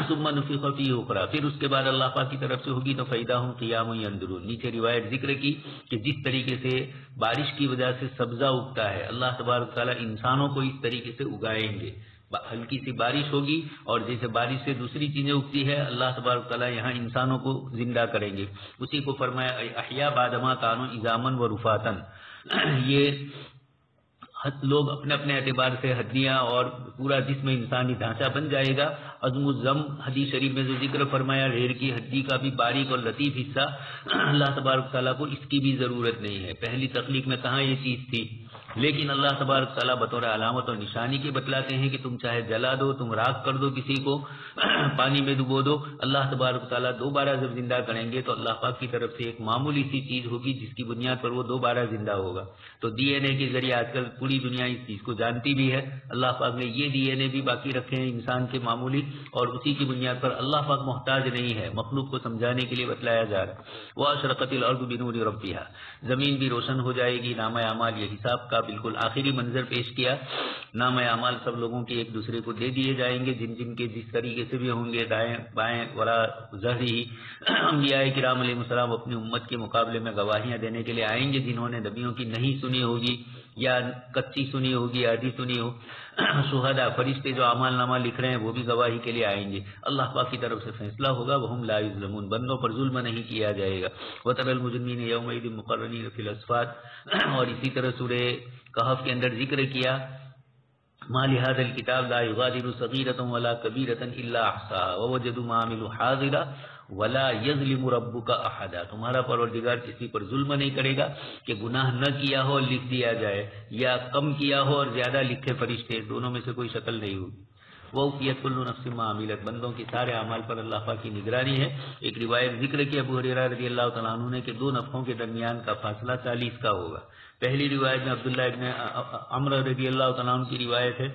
S2: ثم نفخ فیہ اخری، پھر اس کے بعد اللہ پاک کی طرف سے ہوگی تو فَإِذَا هُمْ قِیَامٌ يَنظُرُونَ. نیچے روایت ذکر کی کہ جس طریقے سے بارش کی وجہ سے سبزہ اگتا ہے، اللہ تبارک تعالیٰ انسانوں کو اس طریقے سے اگائیں گے. ہلکی سی بارش ہوگی اور جیسے بارش سے دوسری چیزیں اگتی ہے، اللہ تبارک تعالیٰ یہاں انسانوں کو زندہ کریں گے. اسی کو فرمایا احیا بعد ما کانوا عظاما و رفاتا. یہ لوگ اپنے اپنے اعتبار سے ہڈیاں اور پورا جسم انسانی ڈھانچہ بن جائے گا. عظم الضم حدیث شریف میں جو ذکر فرمایا ریڑھ کی ہڈی کا بھی باریک اور لطیف حصہ، اللہ تبارک تعالیٰ کو اس کی بھی ضرورت نہیں ہے. پہلی تخلیق میں کہاں یہ چیز تھی، لیکن اللہ تبارک تعالیٰ بطور علامت اور نشانی کے بتلاتے ہیں کہ تم چاہے جلا دو، تم راکھ کر دو، کسی کو پانی میں ڈبو دو، اللہ تبارک تعالیٰ 2 بار جب زندہ کریں گے تو اللہ پاک کی طرف سے ایک معمولی سی چیز ہوگی جس کی بنیاد پر وہ 2 بار زندہ ہوگا. تو ڈی این اے کے ذریعے آج کل پوری دنیا اس چیز کو جانتی بھی ہے. اللہ پاک نے یہ ڈی این اے بھی باقی رکھے ہیں انسان کے معمولی، اور اسی کی بنیاد پر اللہ پاک محتاج نہیں ہے، مخلوق کو سمجھانے کے لیے بتلایا جا رہا ہے. وَأَشْرَقَتِ الْأَرْضُ بِنُورِ رَبِّهَا، زمین بھی روشن ہو جائے گی. نامہ اعمال، یہ حساب کا بالکل آخری منظر پیش کیا. نامہ اعمال سب لوگوں کے ایک دوسرے کو دے دیے جائیں گے، جن جن کے جس طریقے سے بھی ہوں گے، دائیں بائیں ورا ظہری. انبیاء کرام علیہ السلام اپنی امت کے مقابلے میں گواہیاں دینے کے لیے آئیں گے، جنہوں نے نبیوں کی نہیں سنی ہوگی یا کچی سنی ہوگی، آدھی سنی ہو. شہداء، فرشتے جو اعمال نامہ لکھ رہے ہیں وہ بھی گواہی کے لیے آئیں گے. اللہ پاک کی طرف سے فیصلہ ہوگا. وہم لا یظلمون، بندوں پر ظلم نہیں کیا جائے گا. وتری المجرمین یومئذ مقرنین فی الاصفاد، اور اسی طرح سورہ کہف کے اندر ذکر کیا ما لهذا الكتاب لا يغادر صغيرة ولا كبيرة الا احصاها ووجدوا ما عملوا حاضرا ولا يظلم ربك احدا. تمہارا پروردگار کسی پر ظلم نہیں کرے گا کہ گناہ نہ کیا ہو لکھ دیا جائے، یا کم کیا ہو اور زیادہ لکھے فرشتے، دونوں میں سے کوئی شکل نہیں ہوگی. وَوْفِيَتْ كُلُّ نَفْسٍ مَّا عَمِلَتْ، بندوں کی سارے اعمال پر اللہ پاک کی نگرانی ہے. ایک روایت ذکر کی ابو ہریرہ رضی اللہ تعالیٰ عنہ نے کہ 2 نفخوں کے درمیان کا فاصلہ 40 کا ہوگا. پہلی روایت میں عبداللہ ابن عمر رضی اللہ تعالیٰ عنہ کی روایت ہے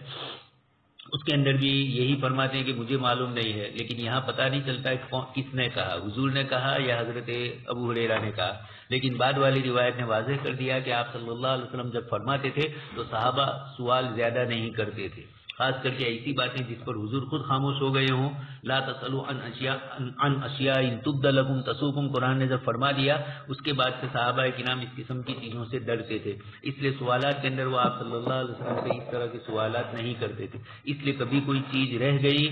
S2: اس کے اندر بھی یہی فرماتے ہیں کہ مجھے معلوم نہیں ہے، لیکن یہاں پتہ نہیں چلتا ہے کس نے کہا، حضور نے کہا یا حضرت ابو ہریرہ نے کہا، لیکن بعد والی روایت نے واضح کر دیا کہ آپ صلی اللہ علیہ وسلم جب فرماتے تھے تو صحابہ سوال زیادہ نہیں کرتے تھے، خاص کر کے ایسی باتیں جس پر حضور خود خاموش ہو گئے ہوں. لا تسألوا عن اشیاء ان تبد لکم تسؤکم، قرآن نے جب فرما دیا اس کے بعد سے صحابہ کرام اس قسم کی چیزوں سے ڈرتے تھے، اس لیے سوالات کے اندر وہ آپ صلی اللہ علیہ وسلم سے اس طرح کے سوالات نہیں کرتے تھے. اس لیے کبھی کوئی چیز رہ گئی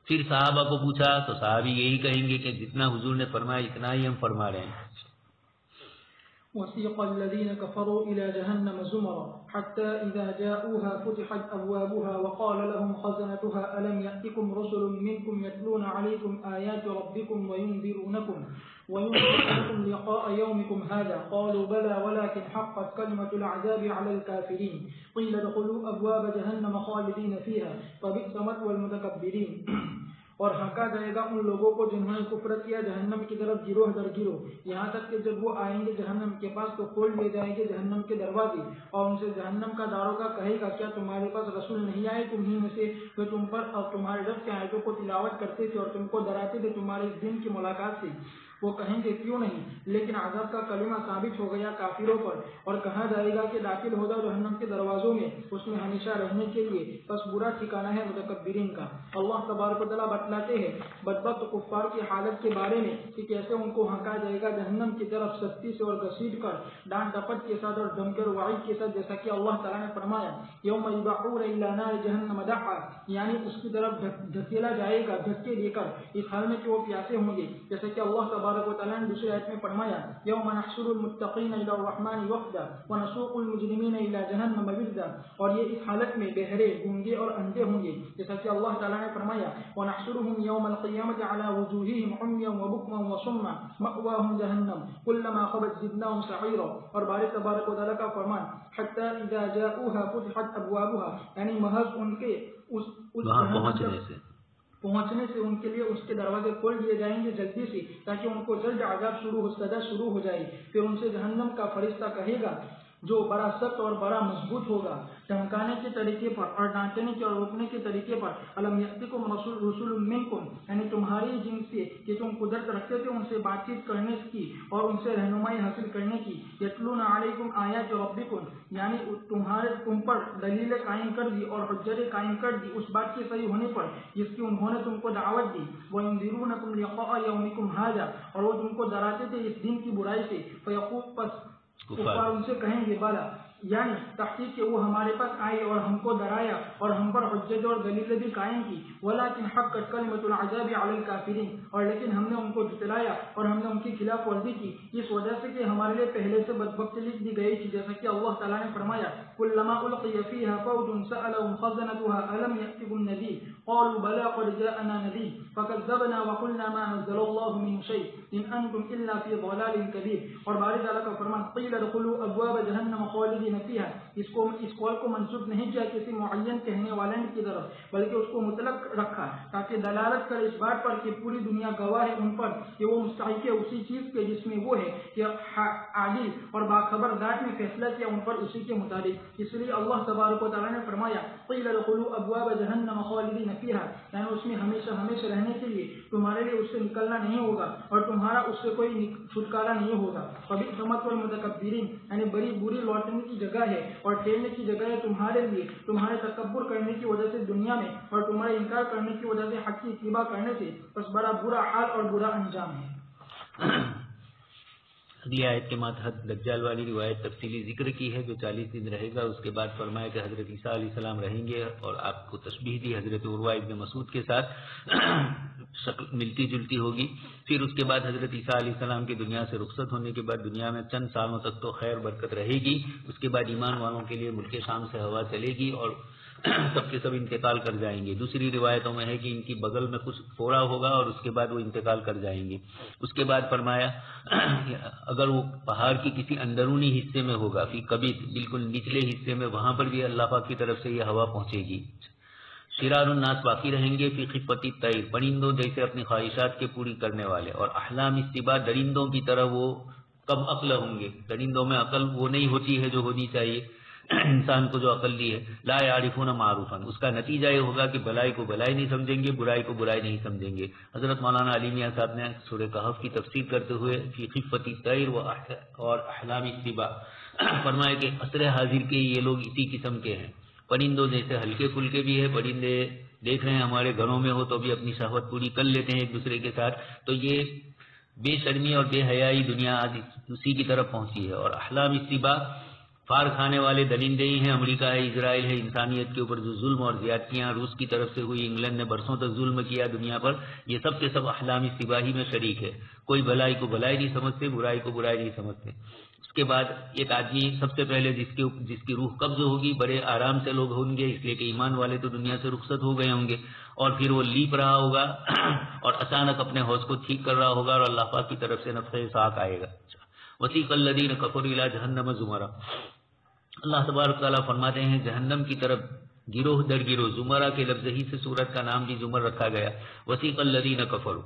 S2: پھر صحابہ کو پوچھا تو صحابی یہی کہیں گے کہ جتنا حضور نے فرمایا اتنا ہی ہم فرما رہے ہیں.
S1: وسيق الذين كفروا إلى جهنم زمرا حتى إذا جاءوها فتحت أبوابها وقال لهم خزنتها ألم يأتكم رسل منكم يتلون عليكم آيات ربكم وينذرونكم لقاء يومكم هذا قالوا بلى ولكن حقت كلمة العذاب على الكافرين قيل ادخلوا أبواب جهنم خالدين فيها فبئس مثوى المتكبرين. اور ہانکا جائے گا ان لوگوں کو جنہوں نے کفر کیا جہنم کی طرف گروہ در گروہ، یہاں تک کہ جب وہ آئیں گے جہنم کے پاس تو کھول لیے جائیں گے جہنم کے دروازے، اور ان سے جہنم کا داروغہ کہے گا کیا تمہارے پاس رسول نہیں آئے تمہیں میں سے جو تم پر اور تمہارے رب کے آیتوں کو تلاوت کرتے تھے اور تم کو ڈراتے تھے تمہارے اس دن کی ملاقات سے؟ وہ کہیں گے کیوں نہیں، لیکن عذاب کا کلمہ ثابت ہو گیا کافروں پر، اور کہا جائے گا کہ داخل ہو جاؤ جہنم کے دروازوں میں، اس میں ہمیشہ رہنے کے لیے، بس برا ٹھکانہ ہے متکبرین کا. اللہ تبارک و تعالیٰ بتلاتے ہیں بدبخت کفار کی حالت کے بارے میں کہ کیسے ان کو ہانکا جائے گا جہنم کی طرف سختی سے اور گھسیٹ کر، ڈانٹ ڈپٹ کے ساتھ اور دھمکی اور وعید کے ساتھ، جیسا کہ اللہ تعالیٰ نے فرمایا یوم یدعون الی نار جہنم دعا، یعنی اس کی طرف دھکیلا جائے گا دھکے دے کر اس حال میں کہ وہ پیاسے ہوں گے، جیسا کہ اللہ تبارک و تعالیٰ نے دوسری آیت میں فرمایا یوم نحشر المتقین الی الرحمن وفدا ونسوق المجرمین الی جہنم وردا، اور یہ اس حالت میں بہرے گونگے اور اندھے ہوں گے، جیسا کہ اللہ تعالیٰ نے فرمایا ونحشرهم یوم القیامۃ علی وجوہہم عمیا وبکما وصما مأواہم جہنم کلما خبت زدناہم سعیرا. اور باری تبارک و تعالیٰ کا فرمان حتی اذا جاؤوها فتحت ابوابها، یعنی محض ان کے اس پہنچنے سے ان کے لیے اس کے دروازے کھول دیے جائیں گے جلدی سے، تاکہ ان کو جلد عذاب سزا شروع ہو جائے. پھر ان سے جہنم کا فرشتہ کہے گا جو بڑا سخت اور بڑا مضبوط ہوگا، دھمکانے کے طریقے پر اور ڈانٹنے کے اور روکنے کے طریقے پر، الم یأتکم رسول منکم، یعنی تمہاری جن سے کہ تم قدرت رکھتے تھے ان سے بات چیت کرنے کی اور ان سے رہنمائی حاصل کرنے کی، یتلون علیکم آیات ربکم، یعنی تم پر دلیلیں قائم کر دی اور حجتیں قائم کر دی اس بات کے صحیح ہونے پر جس کی انہوں نے تم کو دعوت دی، وینذرونکم لقاء یومکم ھذا، اور وہ تم کو ڈراتے تھے اس دن کی برائی سے، فیقول پس کفار ان سے کہیں گے بالا، یعنی تحقیق کہ وہ ہمارے پاس آئے اور ہم کو ڈرایا اور ہم پر حجت اور دلیلیں بھی قائم کی، ولکن حقت کلمۃ العذاب علی الکافرین، اور لیکن ہم نے ان کو جھٹلایا اور ہم نے ان کی خلاف ورزی کی اس وجہ سے کہ ہمارے لیے پہلے سے بدبختی لکھ دی گئی تھی، جیسا کہ اللہ تعالیٰ نے فرمایا کلما القی فیها فوج سألهم خزنتها الم یأتکم نذیر قالوا بلى قد جاءنا نذیر فكذبنا وقلنا ما نزل الله من شيء ان انتم الا في ضلال كبير. اور باری تعالیٰ کا فرمان قیل ادخلوا ابواب جہنم خالدین فیہا، اس قول کو منسوخ نہیں کیا کسی معین کہنے والے کی طرف، بلکہ اس کو مطلق رکھا تاکہ دلالت کرے اس بات پر کہ پوری دنیا گواہ ہے ان پر کہ وہ مستحق ہے اسی چیز کے جس میں وہ ہے کہ عادل اور باخبر ذات نے فیصلہ کیا ان پر اسی کے مطابق. اس لیے اللہ تبارک و تعالیٰ نے فرمایا قیل ادخلوا ابواب جہنم خالدین فیہا، یعنی اس میں ہمیشہ ہمیشہ رہنے کے لیے تمہارے لیے اس سے نکلنا نہیں ہوگا اور تمہارا اس سے کوئی چھٹکارا نہیں ہوگا. فبئس مثوى المتکبرین، یعنی بڑی بری لوٹنے کی جگہ ہے اور ٹھہرنے کی جگہ ہے تمہارے لیے تمہارے تکبر کرنے کی وجہ سے دنیا میں اور تمہارے انکار کرنے کی وجہ سے حق کی اتباع کرنے سے، بس بڑا برا حال اور برا انجام ہے.
S2: اگلی آیت کے ماتحت دجال والی روایت تفصیلی ذکر کی ہے جو 40 دن رہے گا. اس کے بعد فرمایا کہ حضرت عیسیٰ علیہ السلام رہیں گے اور آپ کو تشبیہ دی حضرت عروہ ابن مسعود کے ساتھ شکل ملتی جلتی ہوگی. پھر اس کے بعد حضرت عیسیٰ علیہ السلام کی دنیا سے رخصت ہونے کے بعد دنیا میں چند سالوں تک تو خیر برکت رہے گی. اس کے بعد ایمان والوں کے لیے ملک شام سے ہوا چلے گی اور سب کے سب انتقال کر جائیں گے. دوسری روایتوں میں ہے کہ ان کی بغل میں کچھ پھوڑا ہوگا اور اس کے بعد وہ انتقال کر جائیں گے. اس کے بعد فرمایا اگر وہ پہاڑ کی کسی اندرونی حصے میں ہوگا پھر کبھی بالکل نچلے حصے میں، وہاں پر بھی اللہ پاک کی طرف سے یہ ہوا پہنچے گی. شرار الناس باقی رہیں گے فی خفۃ الطیر، پرندوں جیسے اپنی خواہشات کے پوری کرنے والے، اور احلام السباع، درندوں کی طرح وہ کم عقل ہوں گے. درندوں میں عقل وہ نہیں ہوتی ہے جو ہونی چاہیے. انسان کو جو عقل دی ہے، لا یعرفون معروفا، اس کا نتیجہ یہ ہوگا کہ بلائی کو بلائی نہیں سمجھیں گے، برائی کو برائی نہیں سمجھیں گے۔ حضرت مولانا علی میاں صاحب نے سورہ کہف کی تفسیر کرتے ہوئے فی خفۃ الطیر اور احلام السباع فرمایا کہ عصر حاضر کے یہ لوگ اسی قسم کے ہیں، پرندوں جیسے ہلکے پھلکے بھی ہے، پرندے دیکھ رہے ہیں ہمارے گھروں میں ہو تو بھی اپنی شہوت پوری کر لیتے ہیں ایک دوسرے کے ساتھ، تو یہ بے شرمی اور بے حیائی دنیا آج اسی کی طرف پہنچی ہے۔ اور احلام السباع فار کھانے والے درندے ہی ہیں، امریکہ ہے، اسرائیل ہے، انسانیت کے اوپر جو ظلم اور زیادتیاں روس کی طرف سے ہوئی، انگلینڈ نے برسوں تک ظلم کیا دنیا پر، یہ سب کے سب احلام السباع ہی میں شریک ہے۔ کوئی بلائی کو بلائی نہیں سمجھتے، برائی کو برائی نہیں سمجھتے۔ اس کے بعد ایک آدمی سب سے پہلے جس کی روح قبض ہوگی، بڑے آرام سے لوگ ہوں گے، اس لیے کہ ایمان والے تو دنیا سے رخصت ہو گئے ہوں گے، اور پھر وہ لیپ رہا ہوگا اور اچانک اپنے ہوش کو ٹھیک کر رہا ہوگا اور اللہ پاک کی طرف سے نفخ صاعق آئے گا۔ وسیق الذین کفروا الی جہنم زمرا، اللہ تبارک تعالیٰ فرماتے ہیں جہنم کی طرف گروہ در گروہ، زمرہ کے لفظ ہی سے سورت کا نام بھی زمر رکھا گیا۔ وسیق الذین کفروا،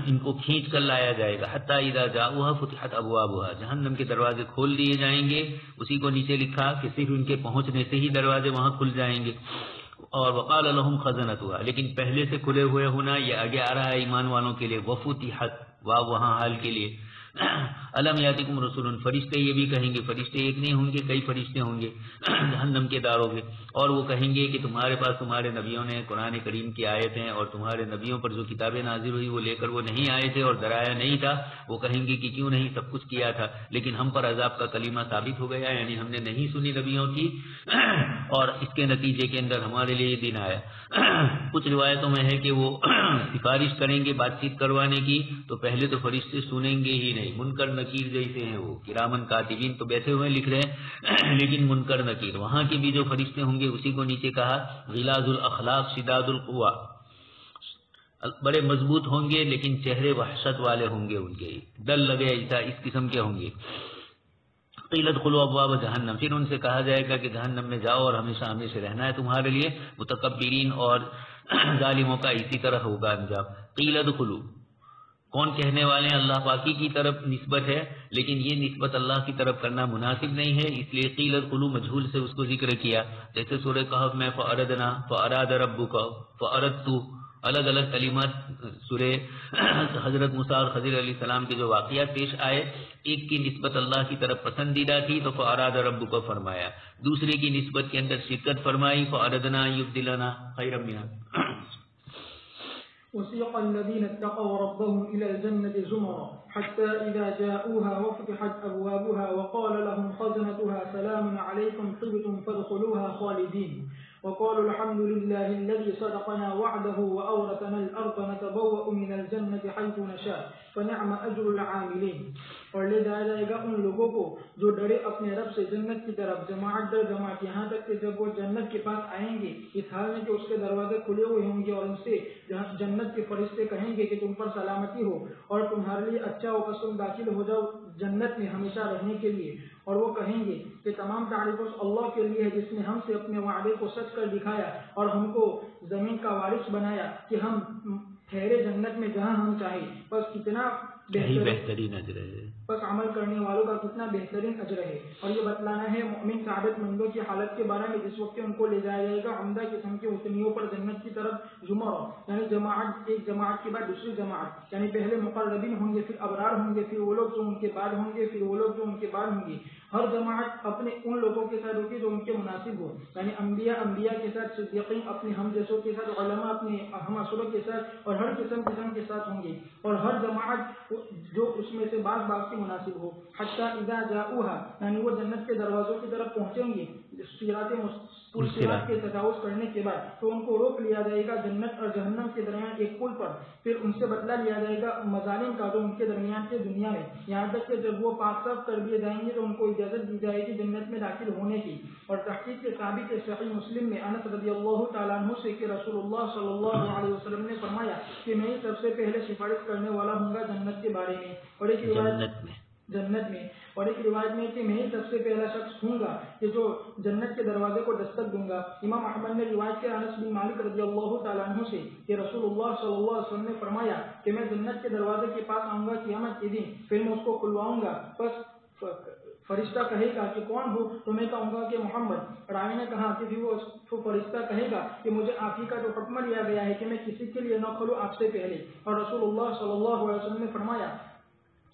S2: ان کو کھینچ کر لایا جائے گا، حتی اذا جاؤوها فتحت ابوابها، جہنم کے دروازے کھول دیے جائیں گے، اسی کو نیچے لکھا کہ صرف ان کے پہنچنے سے ہی دروازے وہاں کھل جائیں گے۔ اور وقال لهم خزنتها، لیکن پہلے سے کھلے ہوئے ہونا یہ آگے آ رہا ہے ایمان والوں کے لیے، وفتحت واو وہاں حال کے لیے۔ الم یاتکم رسول، فرشتے یہ بھی کہیں گے، فرشتے ایک نہیں ہوں گے، کئی فرشتے ہوں گے جہنم کے داروں کے، اور وہ کہیں گے کہ تمہارے پاس تمہارے نبیوں نے قرآن کریم کی آیتیں اور تمہارے نبیوں پر جو کتابیں نازل ہوئی وہ لے کر وہ نہیں آئے تھے اور ڈرایا نہیں تھا۔ وہ کہیں گے کہ کیوں نہیں، سب کچھ کیا تھا، لیکن ہم پر عذاب کا کلمہ ثابت ہو گیا، یعنی ہم نے نہیں سنی نبیوں کی، اور اس کے نتیجے کے اندر ہمارے لیے یہ دن آیا۔ کچھ روایتوں میں ہے کہ وہ سفارش کریں گے بات چیت کروانے کی، تو پہلے تو فرشتے سنیں گے ہی نہیں، منکر نکیر جیسے ہیں، وہ کرامن کاتبین تو بیٹھے ہوئے لکھ رہے ہیں لیکن منکر نکیر، وہاں کے بھی جو فرشتے ہوں گے اسی کو نیچے کہا غلاظ الاخلاق شداد القوا، بڑے مضبوط ہوں گے لیکن چہرے وحشت والے ہوں گے، ان کے ڈر لگے ایسا اس قسم کے ہوں گے۔ قیل ادخلوا ابواب جہنم، پھر ان سے کہا جائے گا کہ جہنم میں جاؤ اور ہمیشہ ہمیشہ رہنا ہے تمہارے لیے، متکبرین اور ظالموں کا اسی طرح ہوگا انجام۔ قیل ادخلوا، کون کہنے والے ہیں؟ اللہ پاکی کی طرف نسبت ہے، لیکن یہ نسبت اللہ کی طرف کرنا مناسب نہیں ہے، اس لیے قیل ادخلوا مجہول سے اس کو ذکر کیا، جیسے سورہ کہف میں فاردنا، فاراد ربک، فاردت، الگ الگ کلمات سورہ حضرت موسیٰ اور خضر علیہ السلام کے جو واقعات پیش آئے، ایک کی نسبت اللہ کی طرف پسندیدہ تھی تو فاراد ربک فرمایا، دوسرے کی نسبت کے اندر شرکت فرمائی، فاردنا یبدلنا خیرا منها۔
S1: وسيق الذين اتقوا ربهم إلى الجنة زمرا حتى إذا جاءوها وفتحت أبوابها وقال لهم خزنتها سلام عليكم طبتم فادخلوها خالدين وقالوا الحمد لله الذي صدقنا وعده وأورثنا الأرض نتبوأ من الجنة حيث نشاء فنعم أجر العاملين۔ اور لے جایا جائے گا ان لوگوں کو جو ڈرے اپنے رب سے جنت کی طرف، جماعت در جماعت، یہاں تک کہ جب وہ جنت کے پاس آئیں گے اس حال میں کہ اس کے دروازے کھلے ہوئے ہوں گے اور ان سے جنت کے فرشتے کہیں گے کہ تم پر سلامتی ہو اور تمہارے لیے اچھا ہو، بس تم داخل ہو جاؤ جنت میں ہمیشہ رہنے کے لیے۔ اور وہ کہیں گے کہ تمام تعریف اس اللہ کے لیے ہے جس نے ہم سے اپنے وعدے کو سچ کر دکھایا اور ہم کو زمین کا وارث بنایا کہ ہم ٹھہرے جنت میں جہاں ہم چاہیں۔ بس کتنا
S2: بہترین اجر ہے،
S1: بس عمل کرنے والوں کا کتنا بہترین اجر ہے۔ اور یہ بتلانا ہے مومن سعادت مندوں کی حالت کے بارے میں جس وقت ان کو لے جایا جائے گا عمدہ قسم کے اتنیوں پر جنت کی طرف زمرہ، یعنی جماعت، ایک جماعت کے بعد دوسری جماعت، یعنی پہلے مقربین ہوں گے، پھر ابرار ہوں گے، پھر وہ لوگ جو ان کے بعد ہوں گے، پھر وہ لوگ جو ان کے بعد ہوں گے۔ ہر جماعت اپنے ان لوگوں کے ساتھ ہوگی جو ان کے مناسب ہو، یعنی انبیاء کے ساتھ، صدیقین اپنے ہم جیسوں کے ساتھ، علماء اپنے ہم اصولوں کے ساتھ، اور ہر قسم کے ساتھ ہوں گے، اور ہر جماعت جو اس میں سے بعض کی مناسب ہو۔ حتی اذا جاؤوها، یعنی وہ جنت کے دروازوں کی طرف پہنچیں گے صراط کے تجاوز کرنے کے بعد، تو ان کو روک لیا جائے گا جنت اور جہنم کے درمیان ایک پل پر، پھر ان سے بدلہ لیا جائے گا مظالم کا جو ان کے درمیان کے دنیا میں، یہاں تک کہ جب وہ پاک صاف کر دیے جائیں گے تو ان کو اجازت دی جائے گی جنت میں داخل ہونے کی۔ اور تحقیق کے ثابت صحیح مسلم میں انس رضی اللہ تعالیٰ عنہ سے کہ رسول اللہ صلی اللہ علیہ وسلم نے فرمایا کہ میں سب سے پہلے سفارش کرنے والا ہوں گا جنت کے بارے میں، اور ایک جنت میں اور ایک روایت میں کہ میں سب سے پہلا شخص ہوں گا کہ جو جنت کے دروازے کو دستک دوں گا۔ امام احمد نے روایت کیا انس بن مالک رضی اللہ تعالیٰ عنہ سے کہ رسول اللہ صلی اللہ علیہ وسلم نے فرمایا کہ میں جنت کے دروازے کے پاس آؤں گا قیامت کے دن، پھر میں اس کو کھلواؤں گا، بس فرشتہ کہے گا کہ کون ہو؟ تو میں کہوں گا کہ محمد۔ راوی نے کہا کہ پھر وہ فرشتہ کہے گا کہ مجھے آپ ہی کا جو حکم لیا گیا ہے کہ میں کسی کے لیے نہ کھولوں آپ سے پہلے۔ اور رسول اللہ صلی اللہ علیہ وسلم نے فرمایا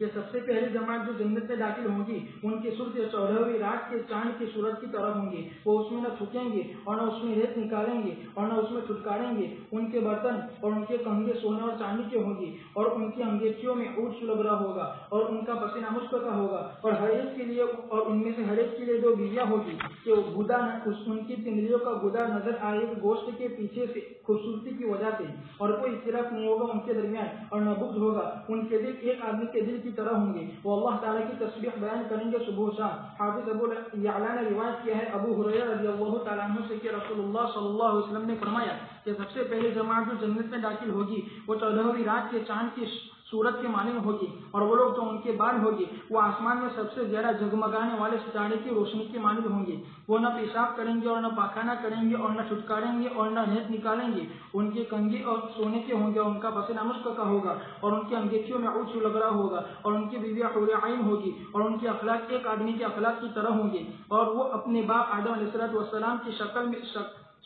S1: کہ سب سے پہلی جماعت جو جنت میں داخل ہوں گی ان کی صورت 14ویں رات کے چاند کی صورت کی طرح ہوں گے، وہ اس میں نہ تھوکیں گے اور نہ اس میں ریت نکالیں گے اور نہ اس میں چھٹکاریں گے۔ ان کے برتن اور ان کے کنگھے سونے اور چاندی کے ہوں گے اور ان کی انگیٹھیوں میں اونٹ سلگ رہا ہوگا اور ان کا پسینہ مشک کا ہوگا، اور ہر ایک کے لیے اور ان میں سے ہر ایک کے لیے 2 بیویاں ہوگی کہ گدا ان کی پنڈلیوں کا گدا نظر آئے گا گوشت کے پیچھے سے خوبصورتی کی وجہ سے، اور کوئی اختلاف نہیں ہوگا ان کے درمیان اور نہ بغض ہوگا۔ ان کے دل ایک آدمی کے دل کی طرح ہوں گے، وہ اللہ تعالیٰ کی تسبیح بیان کریں گے صبح و شام۔ حافظ ابو یعلا نے روایت کیا ہے ابو ہریرہ رضی اللہ تعالیٰ عنہ سے کہ رسول اللہ صلی اللہ علیہ وسلم نے فرمایا کہ سب سے پہلی جماعت جو جنت میں داخل ہوگی وہ 14ویں رات کے چاند کی صورت کے مانند ہوگی، اور وہ لوگ جو ان کے بعد ہوگی وہ آسمان میں سب سے زیادہ جگمگانے والے ستارے کی روشنی کی مانند ہوں گے۔ وہ نہ پیشاب کریں گے اور نہ پاخانہ کریں گے اور نہ چھٹکاریں گے اور نہ ریت نکالیں گے۔ ان کے کنگھے اور سونے کے ہوں گے، ان کا پسینہ مشک کا ہوگا اور ان کی انگیٹھیوں میں اونٹ لگ رہا ہوگا، اور ان کی بیویاں حور عین ہوگی اور ان کے اخلاق ایک آدمی کے اخلاق کی طرح ہوں گے، اور وہ اپنے باپ آدم علیہ السلام کی شکل میں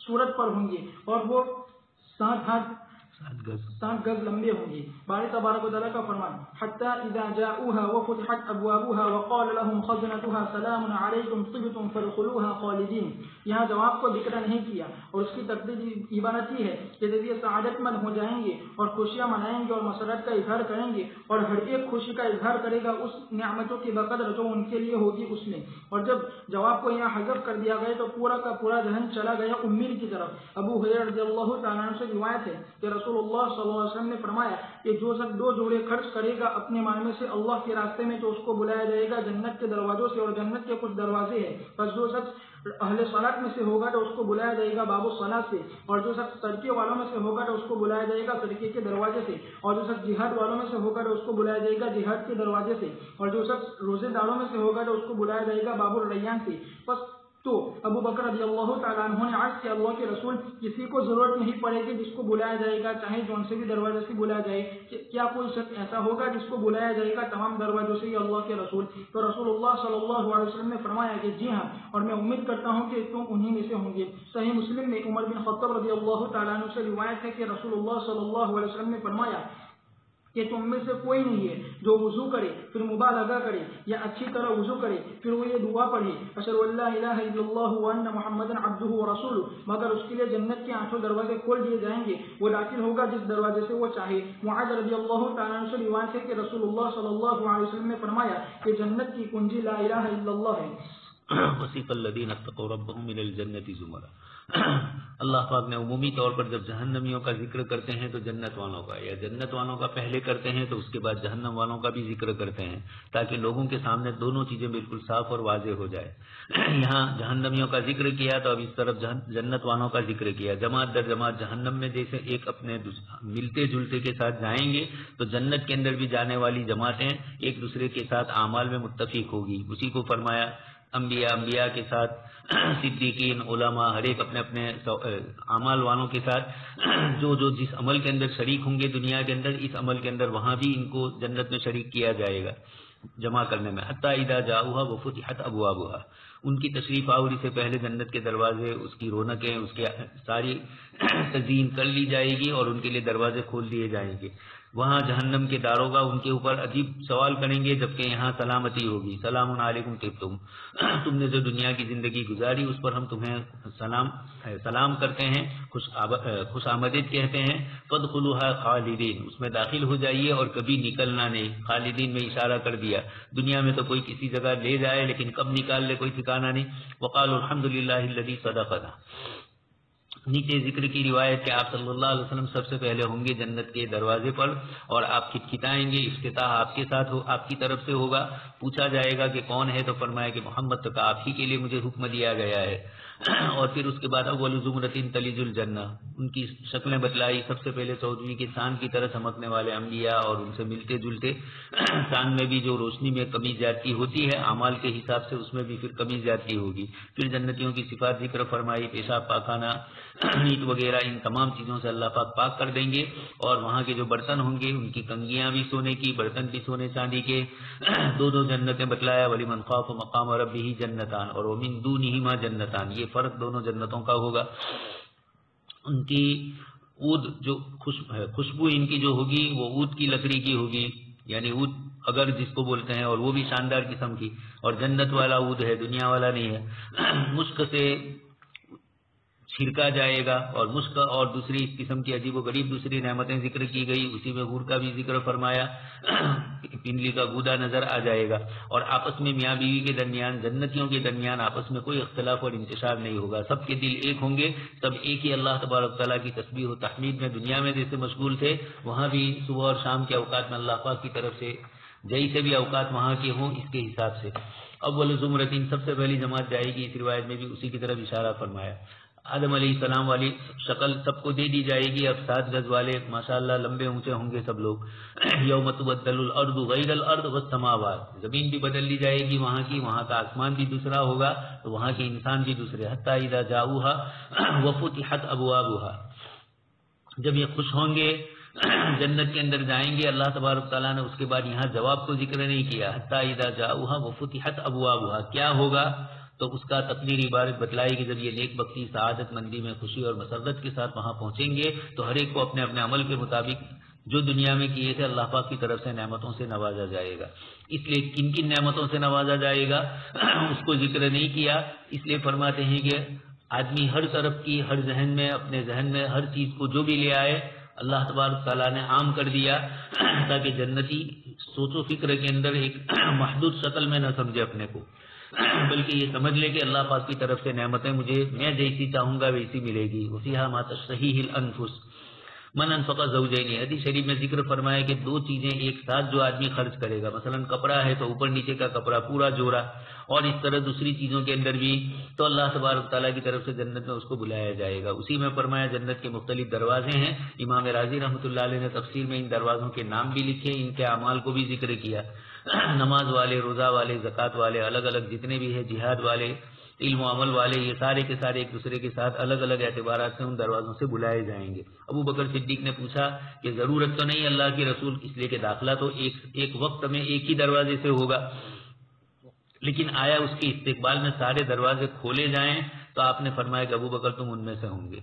S1: صورت پر ہوں گے، اور وہ 7 گز لمبے ہوں گے۔ باری تبارک و تعالیٰ کا فرمان حتیٰ اذا جاؤوها وفتحت ابوابها وقال لهم خزنتها سلام علیکم طبتم فادخلوها خالدین۔ یہاں جواب کو ذکر نہیں کیا، اور اس کی تقدیر عبارت یہ ہے کہ جب یہ سعادت مند ہو جائیں گے اور خوشیاں منائیں گے اور مسرت کا اظہار کریں گے، اور ہر ایک خوشی کا اظہار کرے گا اس نعمتوں کی بقدر جو ان کے لیے ہوگی اس میں۔ اور جب جواب کو یہاں حذف کر دیا گیا تو پورا کا پورا ذہن چلا گیا امید کی طرف۔ ابو ہریرہ رضی اللہ تعالیٰ عنہ سے روایت ہے کہ رسول اللہ صلی اللہ علیہ وسلم نے فرمایا کہ جو شخص 2 جوڑے خرچ کرے گا اپنے مال میں سے اللہ کے راستے میں تو اس کو بلایا جائے گا جنت کے دروازوں سے، اور جنت کے کچھ دروازے ہیں، پس جو شخص اہل صلاۃ میں سے ہوگا تو اس کو بلایا جائے گا باب الصلاۃ سے، اور جو شخص صدقے والوں میں سے ہوگا تو اس کو بلایا جائے گا صدقے کے دروازے سے، اور جو شخص جہاد والوں میں سے ہوگا تو اس کو بلایا جائے گا جہاد کے دروازے سے، اور جو شخص روزے داروں میں سے ہوگا تو اس کو بلایا جائے گا باب الریان سے۔ پس تو ابو بکر رضی اللہ تعالیٰ عنہ نے عرض کیا اللہ کے رسول کسی کو ضرورت نہیں پڑے گی جس کو بلایا جائے گا چاہے جون سے بھی دروازے سے بلایا جائے، کیا کوئی شخص ایسا ہوگا جس کو بلایا جائے گا تمام دروازوں سے اللہ کے رسول؟ تو رسول اللہ صلی اللہ علیہ وسلم نے فرمایا کہ جی ہاں، اور میں امید کرتا ہوں کہ تم انہی میں سے ہوں گے۔ صحیح مسلم میں عمر بن خطاب رضی اللہ تعالیٰ عنہ سے روایت ہے کہ رسول اللہ صلی اللہ علیہ وسلم نے فرمایا کہ تم میں سے کوئی نہیں ہے جو وضو کرے پھر مبالغہ کرے یا اچھی طرح وضو کرے پھر وہ یہ دعا پڑھے اشہد ان لا الہ الا اللہ وان محمدا عبدہ ورسولہ، مگر اس کے لیے جنت کے 8 دروازے کھول دیے جائیں گے، وہ داخل ہوگا جس دروازے سے وہ چاہے۔ معاذ رضی اللہ تعالیٰ عنہ سے روایت ہے کہ رسول اللہ صلی اللہ علیہ وسلم نے فرمایا کہ جنت کی کنجی لا الہ الا اللہ ہے۔
S2: وصف الذین اتقوا ربهم من الجنۃ زمرا۔ اللہ پاک نے عمومی طور پر جب جہنمیوں کا ذکر کرتے ہیں تو جنت والوں کا، یا جنت والوں کا پہلے کرتے ہیں تو اس کے بعد جہنم والوں کا بھی ذکر کرتے ہیں، تاکہ لوگوں کے سامنے دونوں چیزیں بالکل صاف اور واضح ہو جائے۔ یہاں جہنمیوں کا ذکر کیا تو اب اس طرف جنت والوں کا ذکر کیا۔ جماعت در جماعت جہنم میں جیسے ایک اپنے ملتے جلتے کے ساتھ جائیں گے، تو جنت کے اندر بھی جانے والی جماعتیں ایک دوسرے کے ساتھ اعمال میں متفق ہوگی۔ اسی کو فرمایا انبیاء کے ساتھ، صدیقین، علماء، ہر ایک اپنے اپنے اعمال والوں کے ساتھ جو جس عمل کے اندر شریک ہوں گے دنیا کے اندر، اس عمل کے اندر وہاں بھی ان کو جنت میں شریک کیا جائے گا جمع کرنے میں۔ حتی اذا جاؤها وفتحت ابوابها، ان کی تشریف آوری سے پہلے جنت کے دروازے، اس کی رونقیں، اس کے ساری تزئین کر لی جائے گی اور ان کے لیے دروازے کھول دیے جائیں گے۔ وہاں جہنم کے داروغہ ان کے اوپر عجیب سوال کریں گے، جبکہ یہاں سلامتی ہوگی۔ سلام علیکم طبتم، تم نے جو دنیا کی زندگی گزاری اس پر ہم تمہیں سلام کرتے ہیں، خوش آمدید کہتے ہیں۔ فادخلوها خالدین، اس میں داخل ہو جائیے اور کبھی نکلنا نہیں۔ خالدین میں اشارہ کر دیا، دنیا میں تو کوئی کسی جگہ لے جائے لیکن کب نکال لے کوئی ٹھکانہ نہیں۔ وقالوا الحمدللہ الذی صدقنا۔ نیچے ذکر کی روایت کہ آپ صلی اللہ علیہ وسلم سب سے پہلے ہوں گے جنت کے دروازے پر اور آپ کھٹکھٹائیں گے، افتتاح آپ کے ساتھ آپ کی طرف سے ہوگا۔ پوچھا جائے گا کہ کون ہے، تو فرمایا کہ محمد، تو آپ ہی کے لیے مجھے حکم دیا گیا ہے۔ اور پھر اس کے بعد اول زمرۃ تلج الجنہ، ان کی شکلیں بتلائی. سب سے پہلے چودھویں کے چاند کی طرح چمکنے والے انبیاء اور ان سے ملتے جلتے. چاند میں بھی جو روشنی میں کمی زیادتی ہوتی ہے اعمال کے حساب سے، اس میں بھی پھر کمی زیادتی ہوگی. پھر جنتیوں کی صفات ذکر فرمائی، پیشاب پاخانہ نیٹ وغیرہ ان تمام چیزوں سے اللہ پاک کر دیں گے. اور وہاں کے جو برتن ہوں گے ان کی کنگیاں بھی سونے کی، برتن بھی سونے چاندی کے. دو جنتیں بتلایا، وَلِمَنْ خَافَ مَقَامَ رَبِّهِ جنتان اور وَمِن دُونِهِمَا جنتان، یہ فرق دونوں جنتوں کا ہوگا. ان کی عود جو خوشبو ان کی جو ہوگی وہ عود کی لکڑی کی ہوگی، یعنی عود اگر جس کو بولتے ہیں، اور وہ بھی شاندار قسم کی. اور جنت والا عود ہے، دنیا والا نہیں ہے. مشک سے چھڑکا جائے گا، اور مشک اور دوسری اس قسم کی عجیب و غریب دوسری نعمتیں ذکر کی گئی. اسی میں حور کا بھی ذکر فرمایا، پنڈلی کا گودا نظر آ جائے گا. اور آپس میں میاں بیوی کے درمیان، جنتیوں کے درمیان آپس میں کوئی اختلاف اور انتشار نہیں ہوگا. سب کے دل ایک ہوں گے، سب ایک ہی اللہ تبارک تعالیٰ کی تسبیح و تحمید میں دنیا میں جیسے مشغول تھے، وہاں بھی صبح اور شام کے اوقات میں اللہ پاک کی طرف سے جیسے بھی اوقات وہاں کے ہوں اس کے حساب سے. اول زمرتین سب سے پہلی جماعت جائے گی، اس روایت میں بھی اسی کی طرف اشارہ فرمایا. آدم علیہ السلام والی شکل سب کو دے دی جائے گی. اب 7 گز والے ماشاءاللہ لمبے اونچے ہوں گے سب لوگ. یوم تبدل الارض غیر الارض والسماوات، زمین بھی بدل لی جائے گی وہاں کی، وہاں کا آسمان بھی دوسرا ہوگا، تو وہاں کے انسان بھی دوسرے. حتی اذا جاؤها وفتحت ابوابها، جب یہ خوش ہوں گے جنت کے اندر جائیں گے، اللہ تبارک تعالیٰ نے اس کے بعد یہاں جواب تو ذکر نہیں کیا. حتی اذا جاؤها وفتحت ابوابها، کیا ہوگا؟ تو اس کا تقدیر عبارت بتلائی کہ جب یہ نیک بختی سعادت مندی میں خوشی اور مسرت کے ساتھ وہاں پہنچیں گے تو ہر ایک کو اپنے اپنے عمل کے مطابق جو دنیا میں کیے تھے اللہ پاک کی طرف سے نعمتوں سے نوازا جائے گا. اس لیے کن کن نعمتوں سے نوازا جائے گا اس کو ذکر نہیں کیا. اس لیے فرماتے ہیں کہ آدمی ہر طرف کی، ہر ذہن میں، اپنے ذہن میں ہر چیز کو جو بھی لے آئے اللہ تبارک تعالیٰ نے عام کر دیا، تاکہ جنتی سوچ و فکر کے اندر ایک محدود شکل میں نہ سمجھے اپنے کو، بلکہ یہ سمجھ لے کہ اللہ پاک کی طرف سے نعمتیں مجھے میں جیسی چاہوں گا ویسی ملے گی. وفیہا ما تشتہیہ الانفس من انفق زوجین. حدیث شریف میں ذکر فرمایا کہ 2 چیزیں ایک ساتھ جو آدمی خرچ کرے گا، مثلا کپڑا ہے تو اوپر نیچے کا کپڑا پورا جوڑا، اور اس طرح دوسری چیزوں کے اندر بھی، تو اللہ تبارک تعالیٰ کی طرف سے جنت میں اس کو بلایا جائے گا. اسی میں فرمایا جنت کے مختلف دروازے ہیں. امام راضی رحمۃ اللہ علیہ نے تفسیر میں ان دروازوں کے نام بھی لکھے، ان کے اعمال کو بھی ذکر کیا. نماز والے، روزہ والے، زکوٰۃ والے، الگ الگ جتنے بھی ہیں، جہاد والے، علم و عمل والے، یہ سارے کے سارے ایک دوسرے کے ساتھ الگ الگ اعتبارات سے ان دروازوں سے بلائے جائیں گے. ابو بکر صدیق نے پوچھا کہ ضرورت تو نہیں اللہ کے رسول، اس لیے کہ داخلہ تو ایک وقت میں ایک ہی دروازے سے ہوگا، لیکن آیا اس کے استقبال میں سارے دروازے کھولے جائیں؟ تو آپ نے فرمایا کہ ابو بکر تم ان میں سے ہوں گے.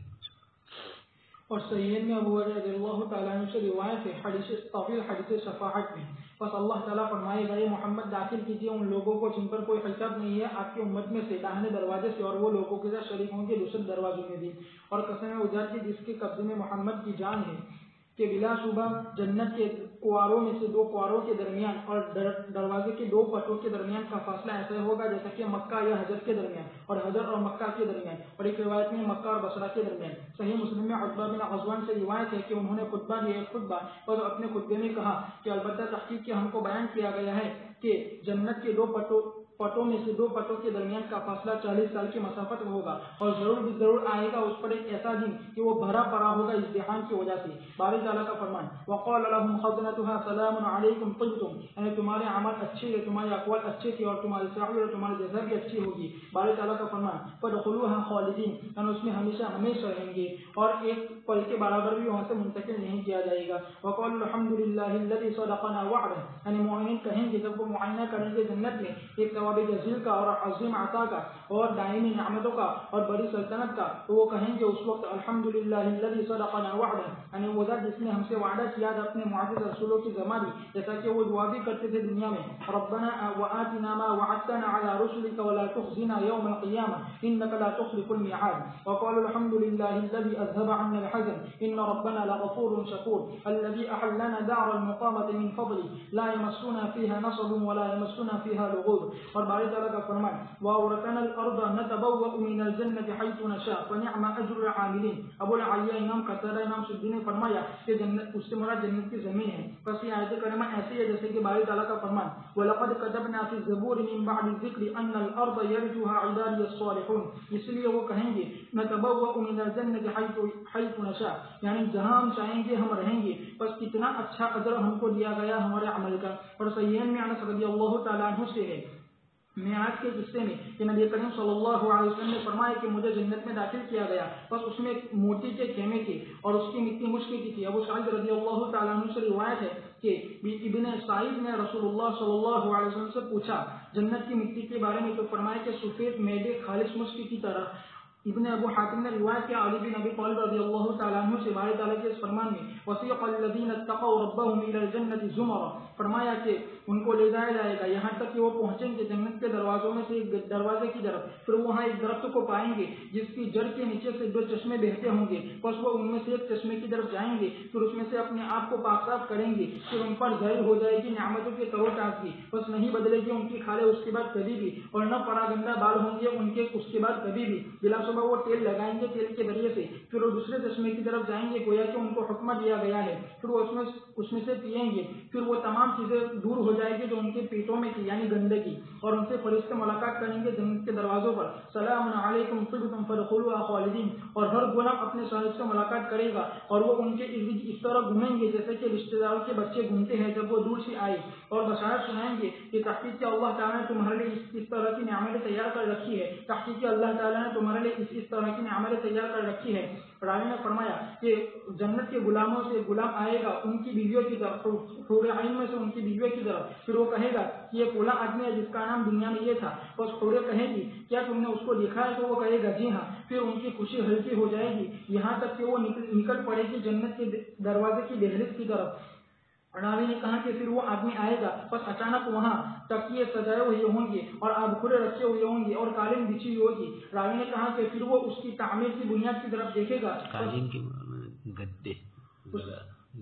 S1: اور صحیح میں ابو ہریرہ رضی اللہ تعالیٰ عنہ سے روایت ہے، حدیث طویل، حدیث شفاعت میں، بس اللہ تعالیٰ فرمائے گا یہ محمد داخل کیجیے ان لوگوں کو جن پر کوئی حساب نہیں ہے آپ کی امت میں سے، داہنے دروازے سے، اور وہ لوگوں کے ساتھ شریک ہوں گے دوسرے دروازوں میں بھی. اور قسم اجاد کی جس کے قبضے میں محمد کی جان ہے کہ بلا شبہ جنت کے کنواروں میں سے 2 کنواروں کے درمیان اور دروازے کے 2 پٹوں کے درمیان کا فاصلہ ایسا ہوگا جیسا کہ مکہ یا حجر کے درمیان، اور حجر اور مکہ کے درمیان، اور ایک روایت میں مکہ اور بصرہ کے درمیان. صحیح مسلم میں عتبہ بن غزوان سے روایت ہے کہ انہوں نے خطبہ دیا، خطبہ اور اپنے خطبے میں کہا کہ البتہ تحقیق کے ہم کو بیان کیا گیا ہے کہ جنت کے 2 پٹوں میں سے 2 پٹوں کے درمیان کا فاصلہ 40 سال کی مسافت میں ہوگا، اور ضرور آئے گا اس پر ایک ایسا دن کہ وہ بھرا پڑا ہوگا ازدحام کی وجہ سے. باری تعالیٰ کا فرمان وقال لهم خزنتها سلام علیکم طبتم، یعنی تمہارے عمل اچھے ہیں، تمہارے اقوال اچھے تھے، اور تمہاری سعی اور تمہاری جزا بھی اچھی ہوگی. باری تعالیٰ کا فرمان فادخلوها خالدین، یعنی اس میں ہمیشہ رہیں گے، اور ایک پل کے برابر بھی وہاں سے منتقل نہیں کیا جائے گا. وقال الحمد للہ الذی صدقنا وعده، یعنی مومنین کہیں گے جب وہ معائنہ کریں گے جنت میں ایک ثواب جزیل کا اور عظیم عطا کا اور دائمی نعمتوں کا اور بڑی سلطنت کا، تو وہ کہیں گے اس وقت الحمدللہ الذی صدقنا وعده، یعنی وہ ذات جس نے ہم سے وعدہ کیا تھا اپنے معزز رسولوں کی ذمہ دی، جیسا کہ وہ دعا بھی کرتے تھے دنیا میں ربنا وآتنا ما وعدتنا على رسلك ولا تخزنا يوم القيامة انك لا تخلف الميعاد. وقال الحمد لله الذي اذهب عنا الحزن تحزن إن ربنا لغفور شكور الذي أحلنا دار المقامة من فضله لا يمسنا فيها نصب ولا يمسنا فيها لغوب. اور باری تعالیٰ کا فرمان وَأَوْرَثَنَا الْأَرْضَ نَتَبَوَّأُ مِنَ الْجَنَّةِ حَيْثُ نَشَاءُ فَنِعْمَ أَجْرُ الْعَامِلِينَ. ابو العالیہ امام قتادہ امام سدی نے فرمایا کہ جنت اس سے مراد جنت کی زمین ہے. بس یہ آیت کریمہ ایسی ہے جیسے کہ باری تعالیٰ کا فرمان وَلَقَدْ كَتَبْنَا فِي الزَّبُورِ مِن بَعْدِ الذِّكْرِ أَنَّ الْأَرْضَ يَرِثُهَا عِبَادِيَ الصَّالِحُونَ. اس لیے وہ کہیں گے نَتَبَوَّأُ مِنَ الْجَنَّةِ حَيْثُ نَشَاءُ یعنی جہاں ہم چاہیں گے ہم رہیں گے. بس کتنا اچھا اجر ہم کو دیا گیا ہمارے عمل کا. اور صحیحین میں انس رضی اللہ تعالیٰ عنہ سے ہے معراج کے قصے میں کہ نبی کریم صلی اللہ علیہ وسلم نے فرمایا کہ مجھے جنت میں داخل کیا گیا. بس اس میں ایک موتی کے خیمے تھے اور اس کی مٹی مشک کی تھی. ابو سعید رضی اللہ تعالیٰ عنہ سے روایت ہے کہ ابن سعید نے رسول اللہ صلی اللہ علیہ وسلم سے پوچھا جنت کی مٹی کے بارے میں تو فرمایا کہ سفید میدے خالص مشک کی طرح. ابن ابو حاتم نے روایت کیا علی بن ابی طالب رضی اللہ تعالیٰ عنہ سے باری تعالیٰ کے اس فرمان میں وسیق الذین اتقوا ربهم الى الجنة زمرا فرمایا کہ ان کو لے جایا جائے گا یہاں تک کہ وہ پہنچیں گے جنت کے دروازوں میں سے ایک دروازے کی طرف. پھر وہاں ایک درخت کو پائیں گے جس کی جڑ کے نیچے سے 2 چشمے بہتے ہوں گے. بس وہ ان میں سے ایک چشمے کی طرف جائیں گے پھر اس میں سے اپنے آپ کو پاک صاف کریں گے. پھر ان پر ظاہر ہو جائے گی نعمتوں کی تر و تازگی. بس نہیں بدلے گی ان کی کھالیں اس کے بعد کبھی بھی اور نہ پڑا گندہ بال ہوں گے ان کے اس کے بعد کبھی بھی. بلا صبح وہ تیل لگائیں گے تیل کے ذریعے سے. پھر وہ دوسرے چشمے کی طرف جائیں گے گویا کہ ان کو حکم دیا گیا ہے. پھر وہ اس میں سے پئیں گے. پھر وہ تمام چیزیں دور ہو جائے گی جو ان کے پیٹوں میں تھی یعنی گندگی. اور ان سے فرشتے ملاقات کریں گے جنت کے دروازوں پر سلام علیکم طبتم فادخلوها خالدین. اور ہر غلام اپنے صاحب سے ملاقات کرے گا اور وہ ان کے اس طرح گھومیں گے جیسے کہ رشتہ داروں کے بچے گھومتے ہیں جب وہ دور سے آئے اور بشارت سنائیں گے کہ تحقیق اللہ تعالیٰ نے تمہارے لیے اس طرح کی نعمتیں تیار کر رکھی ہے. تحقیق اللہ تعالیٰ نے تمہارے لیے اس طرح کی نعمتیں تیار کر رکھی ہے. راوی نے فرمایا کہ جنت کے غلاموں سے غلام آئے گا ان کی بیویوں کی طرف حور عین میں سے ان کی بیویوں کی طرف. پھر وہ کہے گا کہ یہ فلاں آدمی ہے جس کا نام دنیا میں یہ تھا. بس حوریں کہے گی کیا تم نے اس کو دیکھا ہے؟ تو وہ کہے گا جی ہاں. پھر ان کی خوشی ہلکی ہو جائے گی یہاں تک کہ وہ نکل پڑے گی جنت کے دروازے کی دہلیز کی طرف. راوی نے کہا کہ پھر وہ آدمی آئے گا بس اچانک وہاں تکیے سجائے ہوئے ہوں گے اور آبخورے رکھے ہوئے ہوں گے اور قالین بچھی ہوگی. راوی نے کہا کہ پھر وہ اس کی تعمیر کی بنیاد کی طرف دیکھے گا. قالین کے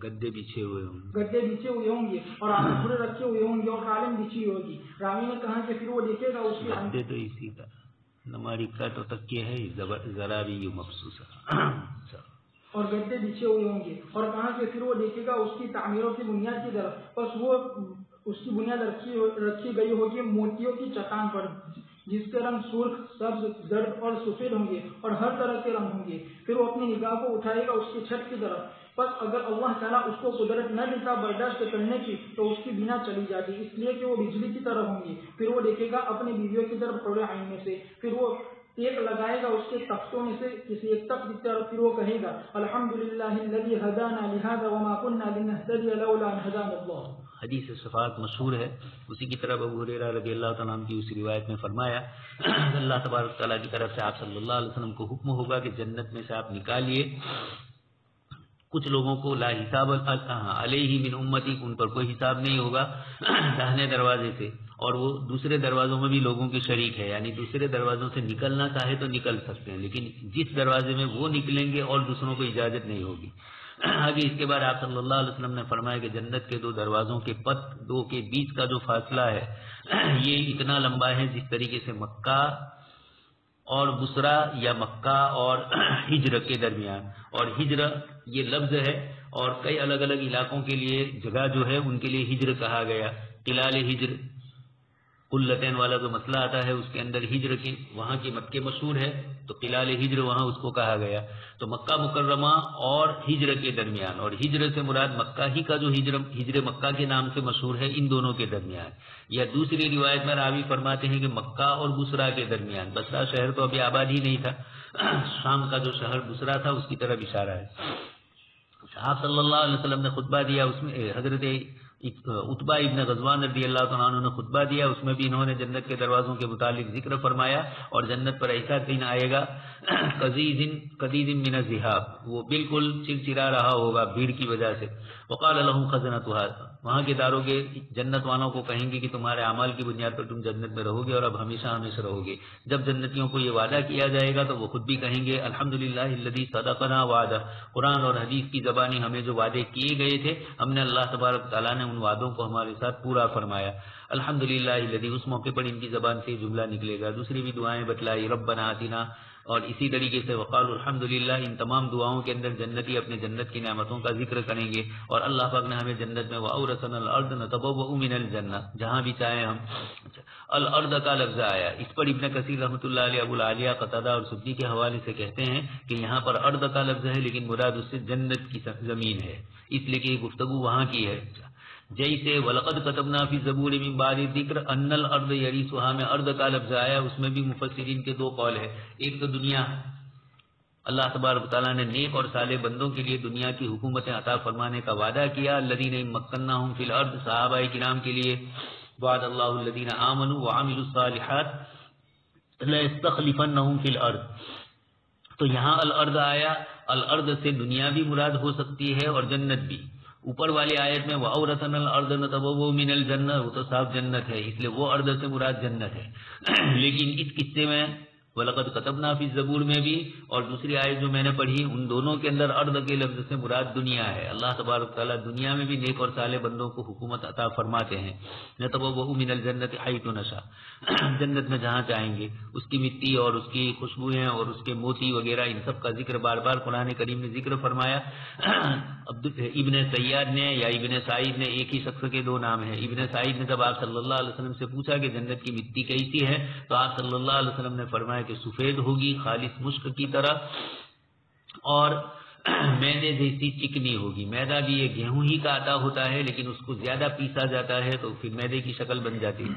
S1: گدے بچھے ہوئے ہوں گے اور آبخورے رکھے ہوئے ہوں گے اور قالین بچھی ہوگی. راوی نے کہا کہ پھر وہ دیکھے گا اس کے تو اسی کا نماری کا تو تکیے ہے ذرا بھی مخصوص اور گدے بچھے ہوئے ہوں گے. اور کہا کہ پھر وہ دیکھے گا اس کی تعمیروں کی بنیاد کی طرف. بس وہ اس کی بنیاد رکھی گئی ہوگی موتیوں کی چٹان پر جس کے رنگ سرخ سبز زرد اور سفید ہوں گے اور ہر طرح کے رنگ ہوں گے. پھر وہ اپنی نگاہ کو اٹھائے گا اس کی چھت کی طرف. بس اگر اللہ تعالیٰ اس کو قدرت نہ دیتا برداشت کرنے کی تو اس کی بنا چلی جاتی اس لیے کہ وہ بجلی کی طرح ہوں گی. پھر وہ دیکھے گا اپنی بیویوں کی طرف حور عین میں سے. پھر وہ ایک لگائے گا اس کے تختوں میں سے کسی ایک تخت کی طرف. پھر وہ کہے گا الحمدللہ الذی ہدانا لہذا وما كنا لنهتدی لولا ان هدانا اللہ. حدیث صفات مشہور ہے. اسی کی طرف ابو ہریرہ رضی اللہ تعالیٰ عنہ کی اس روایت میں فرمایا اللہ تبارک تعالیٰ کی طرف سے آپ صلی اللہ علیہ وسلم کو حکم ہوگا کہ جنت میں سے آپ نکالیے کچھ لوگوں کو لا حساب علیہ من امتی ان پر کوئی حساب نہیں ہوگا داہنے دروازے سے. اور وہ دوسرے دروازوں میں بھی لوگوں کے شریک ہے یعنی دوسرے دروازوں سے نکلنا چاہے تو نکل سکتے ہیں لیکن جس دروازے میں وہ نکلیں گے اور دوسروں کو اجازت نہیں ہوگی. آگے اس کے بعد آپ صلی اللہ علیہ وسلم نے فرمایا کہ جنت کے 2 دروازوں کے دو کے بیچ کا جو فاصلہ ہے یہ اتنا لمبا ہے جس طریقے سے مکہ اور بصرہ یا مکہ اور ہجر کے درمیان. اور ہجر یہ لفظ ہے اور کئی الگ الگ علاقوں کے لیے جگہ جو ہے ان کے لیے ہجر کہا گیا. قلال ہجر قلتین والا جو مسئلہ آتا ہے اس کے اندر ہجر کی وہاں کی مکے مشہور ہے تو قلال ہجر وہاں اس کو کہا گیا. تو مکہ مکرمہ اور ہجر کے درمیان اور ہجر سے مراد مکہ ہی کا جو ہجر مکہ کے نام سے مشہور ہے ان دونوں کے درمیان. یا دوسری روایت میں راوی فرماتے ہیں کہ مکہ اور بصرہ کے درمیان. بصرہ شہر تو ابھی آباد ہی نہیں تھا شام کا جو شہر بصرہ تھا اس کی طرف اشارہ ہے. آپ صلی اللہ علیہ وسلم نے خطبہ دیا اس میں حضرت عتبہ ابن غزوان رضی اللہ تعالیٰ عنہ نے خطبہ دیا اس میں بھی انہوں نے جنت کے دروازوں کے متعلق ذکر فرمایا. اور جنت پر ایسا دن آئے گا قدید من الذهاب وہ بالکل چرچرا رہا ہوگا بھیڑ کی وجہ سے. وقال لهم خزنتها
S2: وہاں کے داروں کے جنت والوں کو کہیں گے کہ تمہارے اعمال کی بنیاد پر تم جنت میں رہو گے اور اب ہمیشہ ہمیشہ رہو گے. جب جنتیوں کو یہ وعدہ کیا جائے گا تو وہ خود بھی کہیں گے الحمدللہ الذی صدقنا وعدہ. قرآن اور حدیث کی زبانی ہمیں جو وعدے کیے گئے تھے ہم نے اللہ تبارک تعالیٰ نے ان وعدوں کو ہمارے ساتھ پورا فرمایا. الحمدللہ الذی اس موقع پر ان کی زبان سے جملہ نکلے گا. دوسری بھی دعائیں بتلائی ربنا آتنا, اور اسی طریقے سے وقال الحمدللہ. ان تمام دعاؤں کے اندر جنتی اپنے جنت کی نعمتوں کا ذکر کریں گے اور اللہ پاک نے ہمیں جنت میں وَأَوْرَثَنَا الْأَرْضَ نَتَبَوَّأُ مِنَ الْجَنَّةِ, جہاں بھی چاہیں ہم. الارض کا لفظ آیا, اس پر ابن کثیر رحمۃ اللہ علیہ, ابو العالیہ, قتادہ اور سدی کے حوالے سے کہتے ہیں کہ یہاں پر ارض کا لفظ ہے لیکن مراد اس سے جنت کی زمین ہے, اس لیے کہ گفتگو وہاں کی ہے. جیسے وَلَقَدْ كَتَبْنَا فِي الزَّبُورِ مِن بَعْدِ الذِّكْرِ أَنَّ الْأَرْضَ يَرِثُهَا میں ارض کا لفظ آیا, اس میں بھی مفسرین کے دو قول ہے. ایک تو دنیا, اللہ تبارک تعالیٰ نے نیک اور صالح بندوں کے لیے دنیا کی حکومتیں عطا فرمانے کا وعدہ کیا. الذین مکناہم فی الارض, صحابہ کرام کے لیے وعد اللہ الذین آمنوا وعملوا الصالحات لَيَسْتَخْلِفَنَّهُمْ فی الارض. تو یہاں الارض آیا, الارض سے دنیا بھی مراد ہو سکتی ہے اور جنت بھی. اوپر والی آیت میں وَأَوْرَثَنَا الْأَرْضَ نَتَبَوَّأُ مِنَ الْجَنَّةِ, وہ تو صاف جنت ہے, اس لیے وہ ارض سے مراد جنت ہے. لیکن اس قصے میں وَلَقَدْ كَتَبْنَا فِي الزَّبُورِ میں بھی اور دوسری آیت جو میں نے پڑھی ان دونوں کے اندر ارض کے لفظ سے مراد دنیا ہے. اللہ تبارک تعالیٰ دنیا میں بھی نیک اور صالح بندوں کو حکومت عطا فرماتے ہیں. نَتَبَوَّأُ مِنَ الْجَنَّةِ حَيْثُ نَشَاءُ, جنت میں جہاں چاہیں گے. اس کی مٹی اور اس کی خوشبوئیں اور اس کے موتی وغیرہ ان سب کا ذکر بار بار قرآن کریم نے ذکر فرمایا. ابن سیاد نے یا ابن سعید نے, ایک ہی شخص کے دو نام ہیں. ابن سعید نے جب آپ صلی اللہ علیہ وسلم سے پوچھا کہ جنت کی مٹی کیسی ہے تو آپ صلی اللہ علیہ وسلم نے فرمایا کہ سفید ہوگی خالص مشک کی طرح اور میدے جیسی چکنی ہوگی. میدا بھی یہ گیہوں ہی کا آٹا ہوتا ہے لیکن اس کو زیادہ پیسا جاتا ہے تو پھر میدے کی شکل بن جاتی ہے.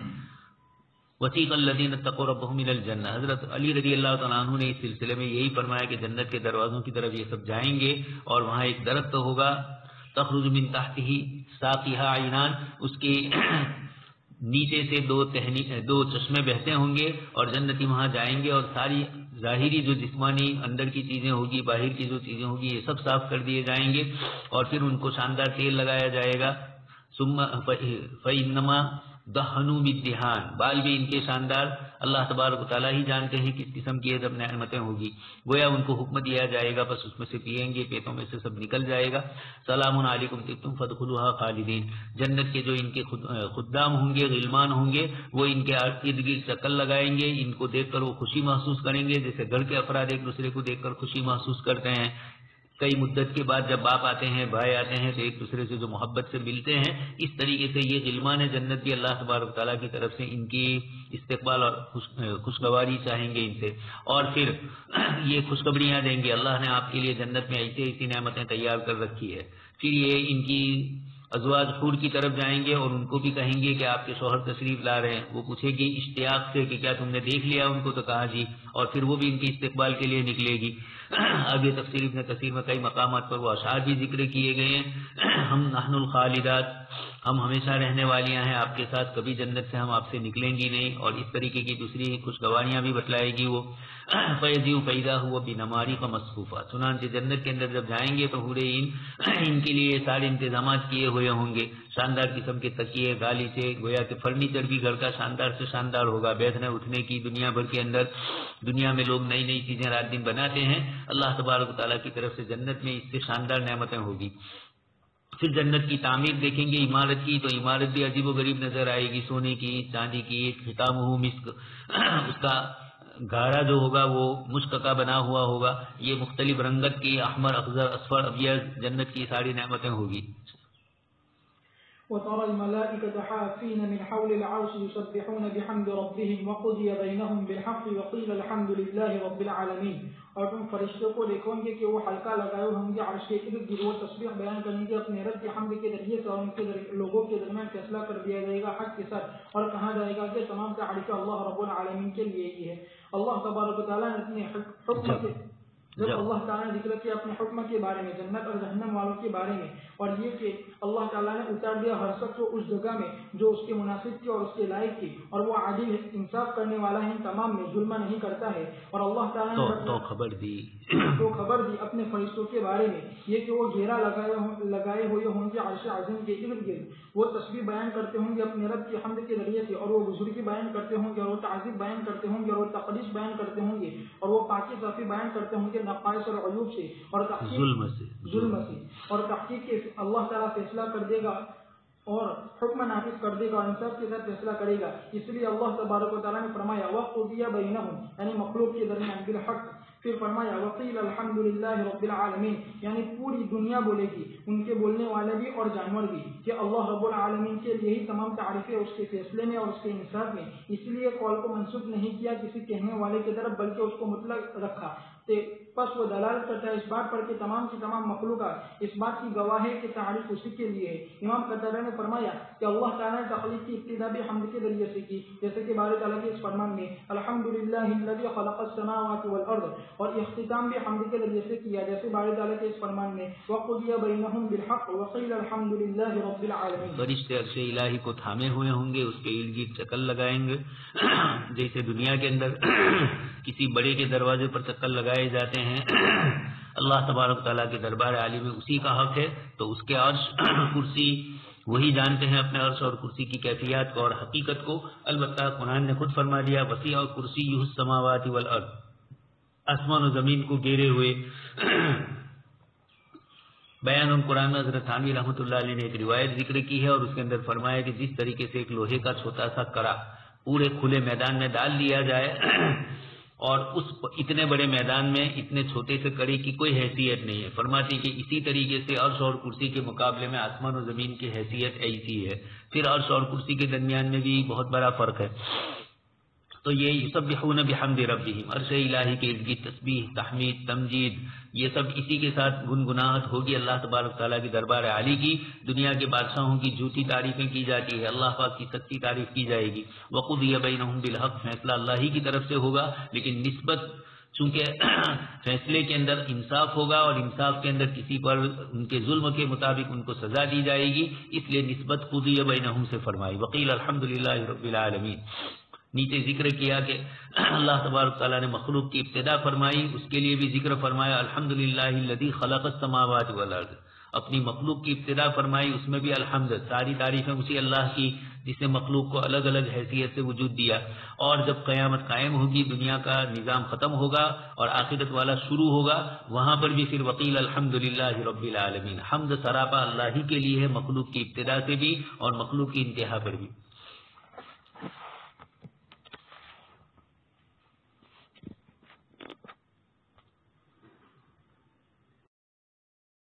S2: وسیق الذین اتقوا ربهم الى الجنہ, حضرت علی رضی اللہ تعالیٰ عنہ نے اس سلسلے میں یہی فرمایا کہ جنت کے دروازوں کی طرف یہ سب جائیں گے اور وہاں ایک درخت ہوگا تخرج من تحتہ ساقیہا عینان, اس کے نیچے سے دو چشمے بہتے ہوں گے اور جنتی وہاں جائیں گے اور ساری ظاہری جو جسمانی اندر کی چیزیں ہوگی باہر کی جو چیزیں ہوگی یہ سب صاف کر دیے جائیں گے اور پھر ان کو شاندار تیل لگایا جائے گا. ثم فإنما دہنوا بالدہان, بال بھی ان کے شاندار. اللہ تبارک و تعالیٰ ہی جانتے ہیں کس قسم کی ادب نعمتیں ہوگی. گویا ان کو حکم دیا جائے گا بس اس میں سے پیئیں گے, پیٹوں میں سے سب نکل جائے گا. سلام علیکم طبتم فادخلوها خالدین, جنت کے جو ان کے خدام ہوں گے غلمان ہوں گے وہ ان کے ارد گرد چکر لگائیں گے. ان کو دیکھ کر وہ خوشی محسوس کریں گے جیسے گھر کے افراد ایک دوسرے کو دیکھ کر خوشی محسوس کرتے ہیں. کئی مدت کے بعد جب باپ آتے ہیں بھائی آتے ہیں تو ایک دوسرے سے جو محبت سے ملتے ہیں, اس طریقے سے یہ غلمان جنت بھی اللہ تبارک تعالیٰ کی طرف سے ان کی استقبال اور خوشگواری چاہیں گے ان سے اور پھر یہ خوشخبریاں دیں گے. اللہ نے آپ کے لیے جنت میں ایسی ایسی نعمتیں تیار کر رکھی ہے. پھر یہ ان کی ازواج حور کی طرف جائیں گے اور ان کو بھی کہیں گے کہ آپ کے شوہر تشریف لا رہے ہیں. وہ پوچھے گی اشتیاق سے کہ کیا تم نے دیکھ لیا ان کو, تو کہا جی, اور پھر وہ بھی ان کی استقبال کے لیے نکلے گی. آگے تفسیر ابن کثیر میں کئی مقامات پر وہ اشعار بھی ذکر کیے گئے ہیں. ہم نحن الخالدات, ہم ہمیشہ رہنے والیاں ہیں آپ کے ساتھ, کبھی جنت سے ہم آپ سے نکلیں گی نہیں. اور اس طریقے کی دوسری خوشگواریاں بھی بتلائے گی وہ. فیضیو پیدا ہوا بنماری کا مصروفہ, چنانچہ جنت کے اندر جب جائیں گے تو حورے ان کے لیے سارے انتظامات کیے ہوئے ہوں گے. شاندار قسم کے تکیے گالی سے, گویا کہ فرنیچر بھی گھر کا شاندار سے شاندار ہوگا. بیٹھنے اٹھنے کی دنیا بھر کے اندر, دنیا میں لوگ نئی نئی چیزیں رات دن بناتے ہیں, اللہ تبارک تعالیٰ کی طرف سے جنت میں اس سے شاندار نعمتیں ہوگی. پھر جنت کی تعمیر دیکھیں گے عمارت کی, تو عمارت بھی عجیب و غریب نظر آئے گی, سونے کی چاندی کی. ختامہ مسک, اس کا گھارا جو ہوگا وہ مشک کا بنا ہوا ہوگا. یہ مختلف رنگت کی احمر اخضر اصفر ابیض جنت کی ساری نعمتیں ہوگی.
S1: وترى الملائكة حافين من حول العرش يسبحون بحمد ربهم وقضي بينهم بالحق وقيل الحمد لله رب العالمين. اور تم فرشتوں کو دیکھو گے کہ وہ حلقہ لگائے ہوں گے عرش کے ارد گرد, وہ تسبیح بیان کریں گے اپنے رب کے حمد کے ذریعے سے, اور ان کے لوگوں کے درمیان فیصلہ کر دیا جائے گا حق کے ساتھ, اور کہا جائے گا کہ تمام تعریف اللہ رب العالمین کے لیے ہی ہے. اللہ تبارک و تعالیٰ نے اپنے حکم سے جب اللہ تعالیٰ نے ذکر کیا اپنے حکم کے بارے میں، جنت اور جہنم والوں کے بارے میں، اور یہ کہ اللہ تعالیٰ نے اتار دیا ہر شخص کو اس جگہ میں جو اس کے مناسب تھی اور اس کے لائق تھی، اور وہ عادل انصاف کرنے والا ہے، ان تمام میں ظلم نہیں کرتا ہے، اور اللہ تعالیٰ نے
S2: تو خبر دی
S1: اپنے فرشتوں کے بارے میں، یہ کہ وہ گھیرا لگائے ہوئے ہوں گے عرش عظیم کے ارد گرد، وہ تسبیح بیان کرتے ہوں گے اپنے رب کی حمد کے ذریعے سے، اور وہ بزرگی بیان کرتے ہوں گے، اور وہ تعظیم بیان کرتے ہوں گے، اور وہ تقدیس بیان کرتے ہوں گے، اور وہ پاکی صافی بیان کرتے ہوں گے نقائص اور عیوب سے اور ظلم سے، اور تحقیق کے اللہ تعالیٰ فیصلہ کر دے گا اور حکم نافذ کر دے گا اور انصاف کے ساتھ فیصلہ کرے گا۔ اس لیے اللہ تبارک و تعالیٰ نے فرمایا وَقُضِیَ بَیْنَهُم، یعنی مخلوق کے درمیان بالحق، پھر فرمایا وَقِیلَ الْحَمْدُ لِلَّهِ رَبِّ الْعَالَمِينَ، یعنی پوری دنیا بولے گی، ان کے بولنے والے بھی اور جانور بھی، کہ اللہ رب العالمین کے لیے ہی تمام تعریفیں اس کے فیصلے میں اور اس کے انصاف میں۔ اس لیے قول کو منسوخ نہیں کیا کسی کہنے والے کی طرف، بلکہ اس کو مطلق رکھا۔ پس وہ دلالت کرتا ہے اس بات پر کہ تمام کی تمام مخلوقات اس بات کی گواہ ہے کہ تعریف اسی کے لیے ہے۔ امام قتادہ نے فرمایا کہ اللہ تعالیٰ نے تخلیق کی ابتدا بھی حمد کے ذریعے سے کی، جیسے کہ باری تعالیٰ کے اس فرمان میں الحمدللہ الذی خلق السماوات والارض، اور اختتام بھی حمد کے ذریعے سے کیا، جیسے باری تعالیٰ کے اس فرمان میں وقضی بینہم بالحق وقیل الحمدللہ رب العالمین۔
S2: فرشتے عرش الہی کو تھامے ہوئے ہوں گے، اس کے ارد گرد چکر لگائیں گے، جیسے دنیا کے اندر کسی بڑے کے دروازے پر چکر لگائے جاتے ہیں۔ اللہ تبارک تعالیٰ کے دربار عالی میں اسی کا حق ہے، تو اس کے عرش کرسی وہی جانتے ہیں اپنے عرش اور کرسی کی کیفیات کو اور حقیقت کو۔ البتہ قرآن نے خود فرما دیا وسیع کرسیہ السماوات والارض، آسمان و زمین کو گھیرے ہوئے۔ بیان قرآن میں حضرت تھانوی رحمۃ اللہ علیہ نے ایک روایت ذکر کی ہے اور اس کے اندر فرمایا کہ جس طریقے سے ایک لوہے کا چھوٹا سا کرا پورے کھلے میدان میں ڈال دیا جائے اور اس اتنے بڑے میدان میں اتنے چھوٹے سے کڑے کی کوئی حیثیت نہیں ہے، فرماتی کہ اسی طریقے سے عرش اور کرسی کے مقابلے میں آسمان و زمین کی حیثیت ایسی ہے، پھر عرش اور کرسی کے درمیان میں بھی بہت بڑا فرق ہے۔ تو یہ یسبحون بحمد ربہم، عرش الہی کے ارد گرد تسبیح، تحمید، تمجید، یہ سب اسی کے ساتھ گنگناہٹ ہوگی اللہ تبارک تعالیٰ کی دربار عالی کی۔ دنیا کے بادشاہوں کی جھوٹی تعریفیں کی جاتی ہے، اللہ پاک کی سچی تعریف کی جائے گی۔ وقضی بینہم بالحق، فیصلہ اللہ ہی کی طرف سے ہوگا، لیکن نسبت چونکہ فیصلے کے اندر انصاف ہوگا اور انصاف کے اندر کسی پر ان کے ظلم کے مطابق ان کو سزا دی جائے گی، اس لیے نسبت قضی بینہم سے فرمائی۔ وقیل الحمدللہ رب العالمین۔ نیچے ذکر کیا کہ اللہ تبارک تعالیٰ نے مخلوق کی ابتدا فرمائی، اس کے لیے بھی ذکر فرمایا الحمدللہ الذی خلق السماوات والارض، اپنی مخلوق کی ابتدا فرمائی، اس میں بھی الحمد، ساری تعریفیں اسی اللہ کی جس نے مخلوق کو الگ الگ حیثیت سے وجود دیا۔ اور جب قیامت قائم ہوگی، دنیا کا نظام ختم ہوگا اور آخرت والا شروع ہوگا، وہاں پر بھی پھر وقیل الحمدللہ رب العالمین، حمد سراپا اللہ ہی کے لیے ہے، مخلوق کی ابتدا سے بھی اور مخلوق کی انتہا پر بھی۔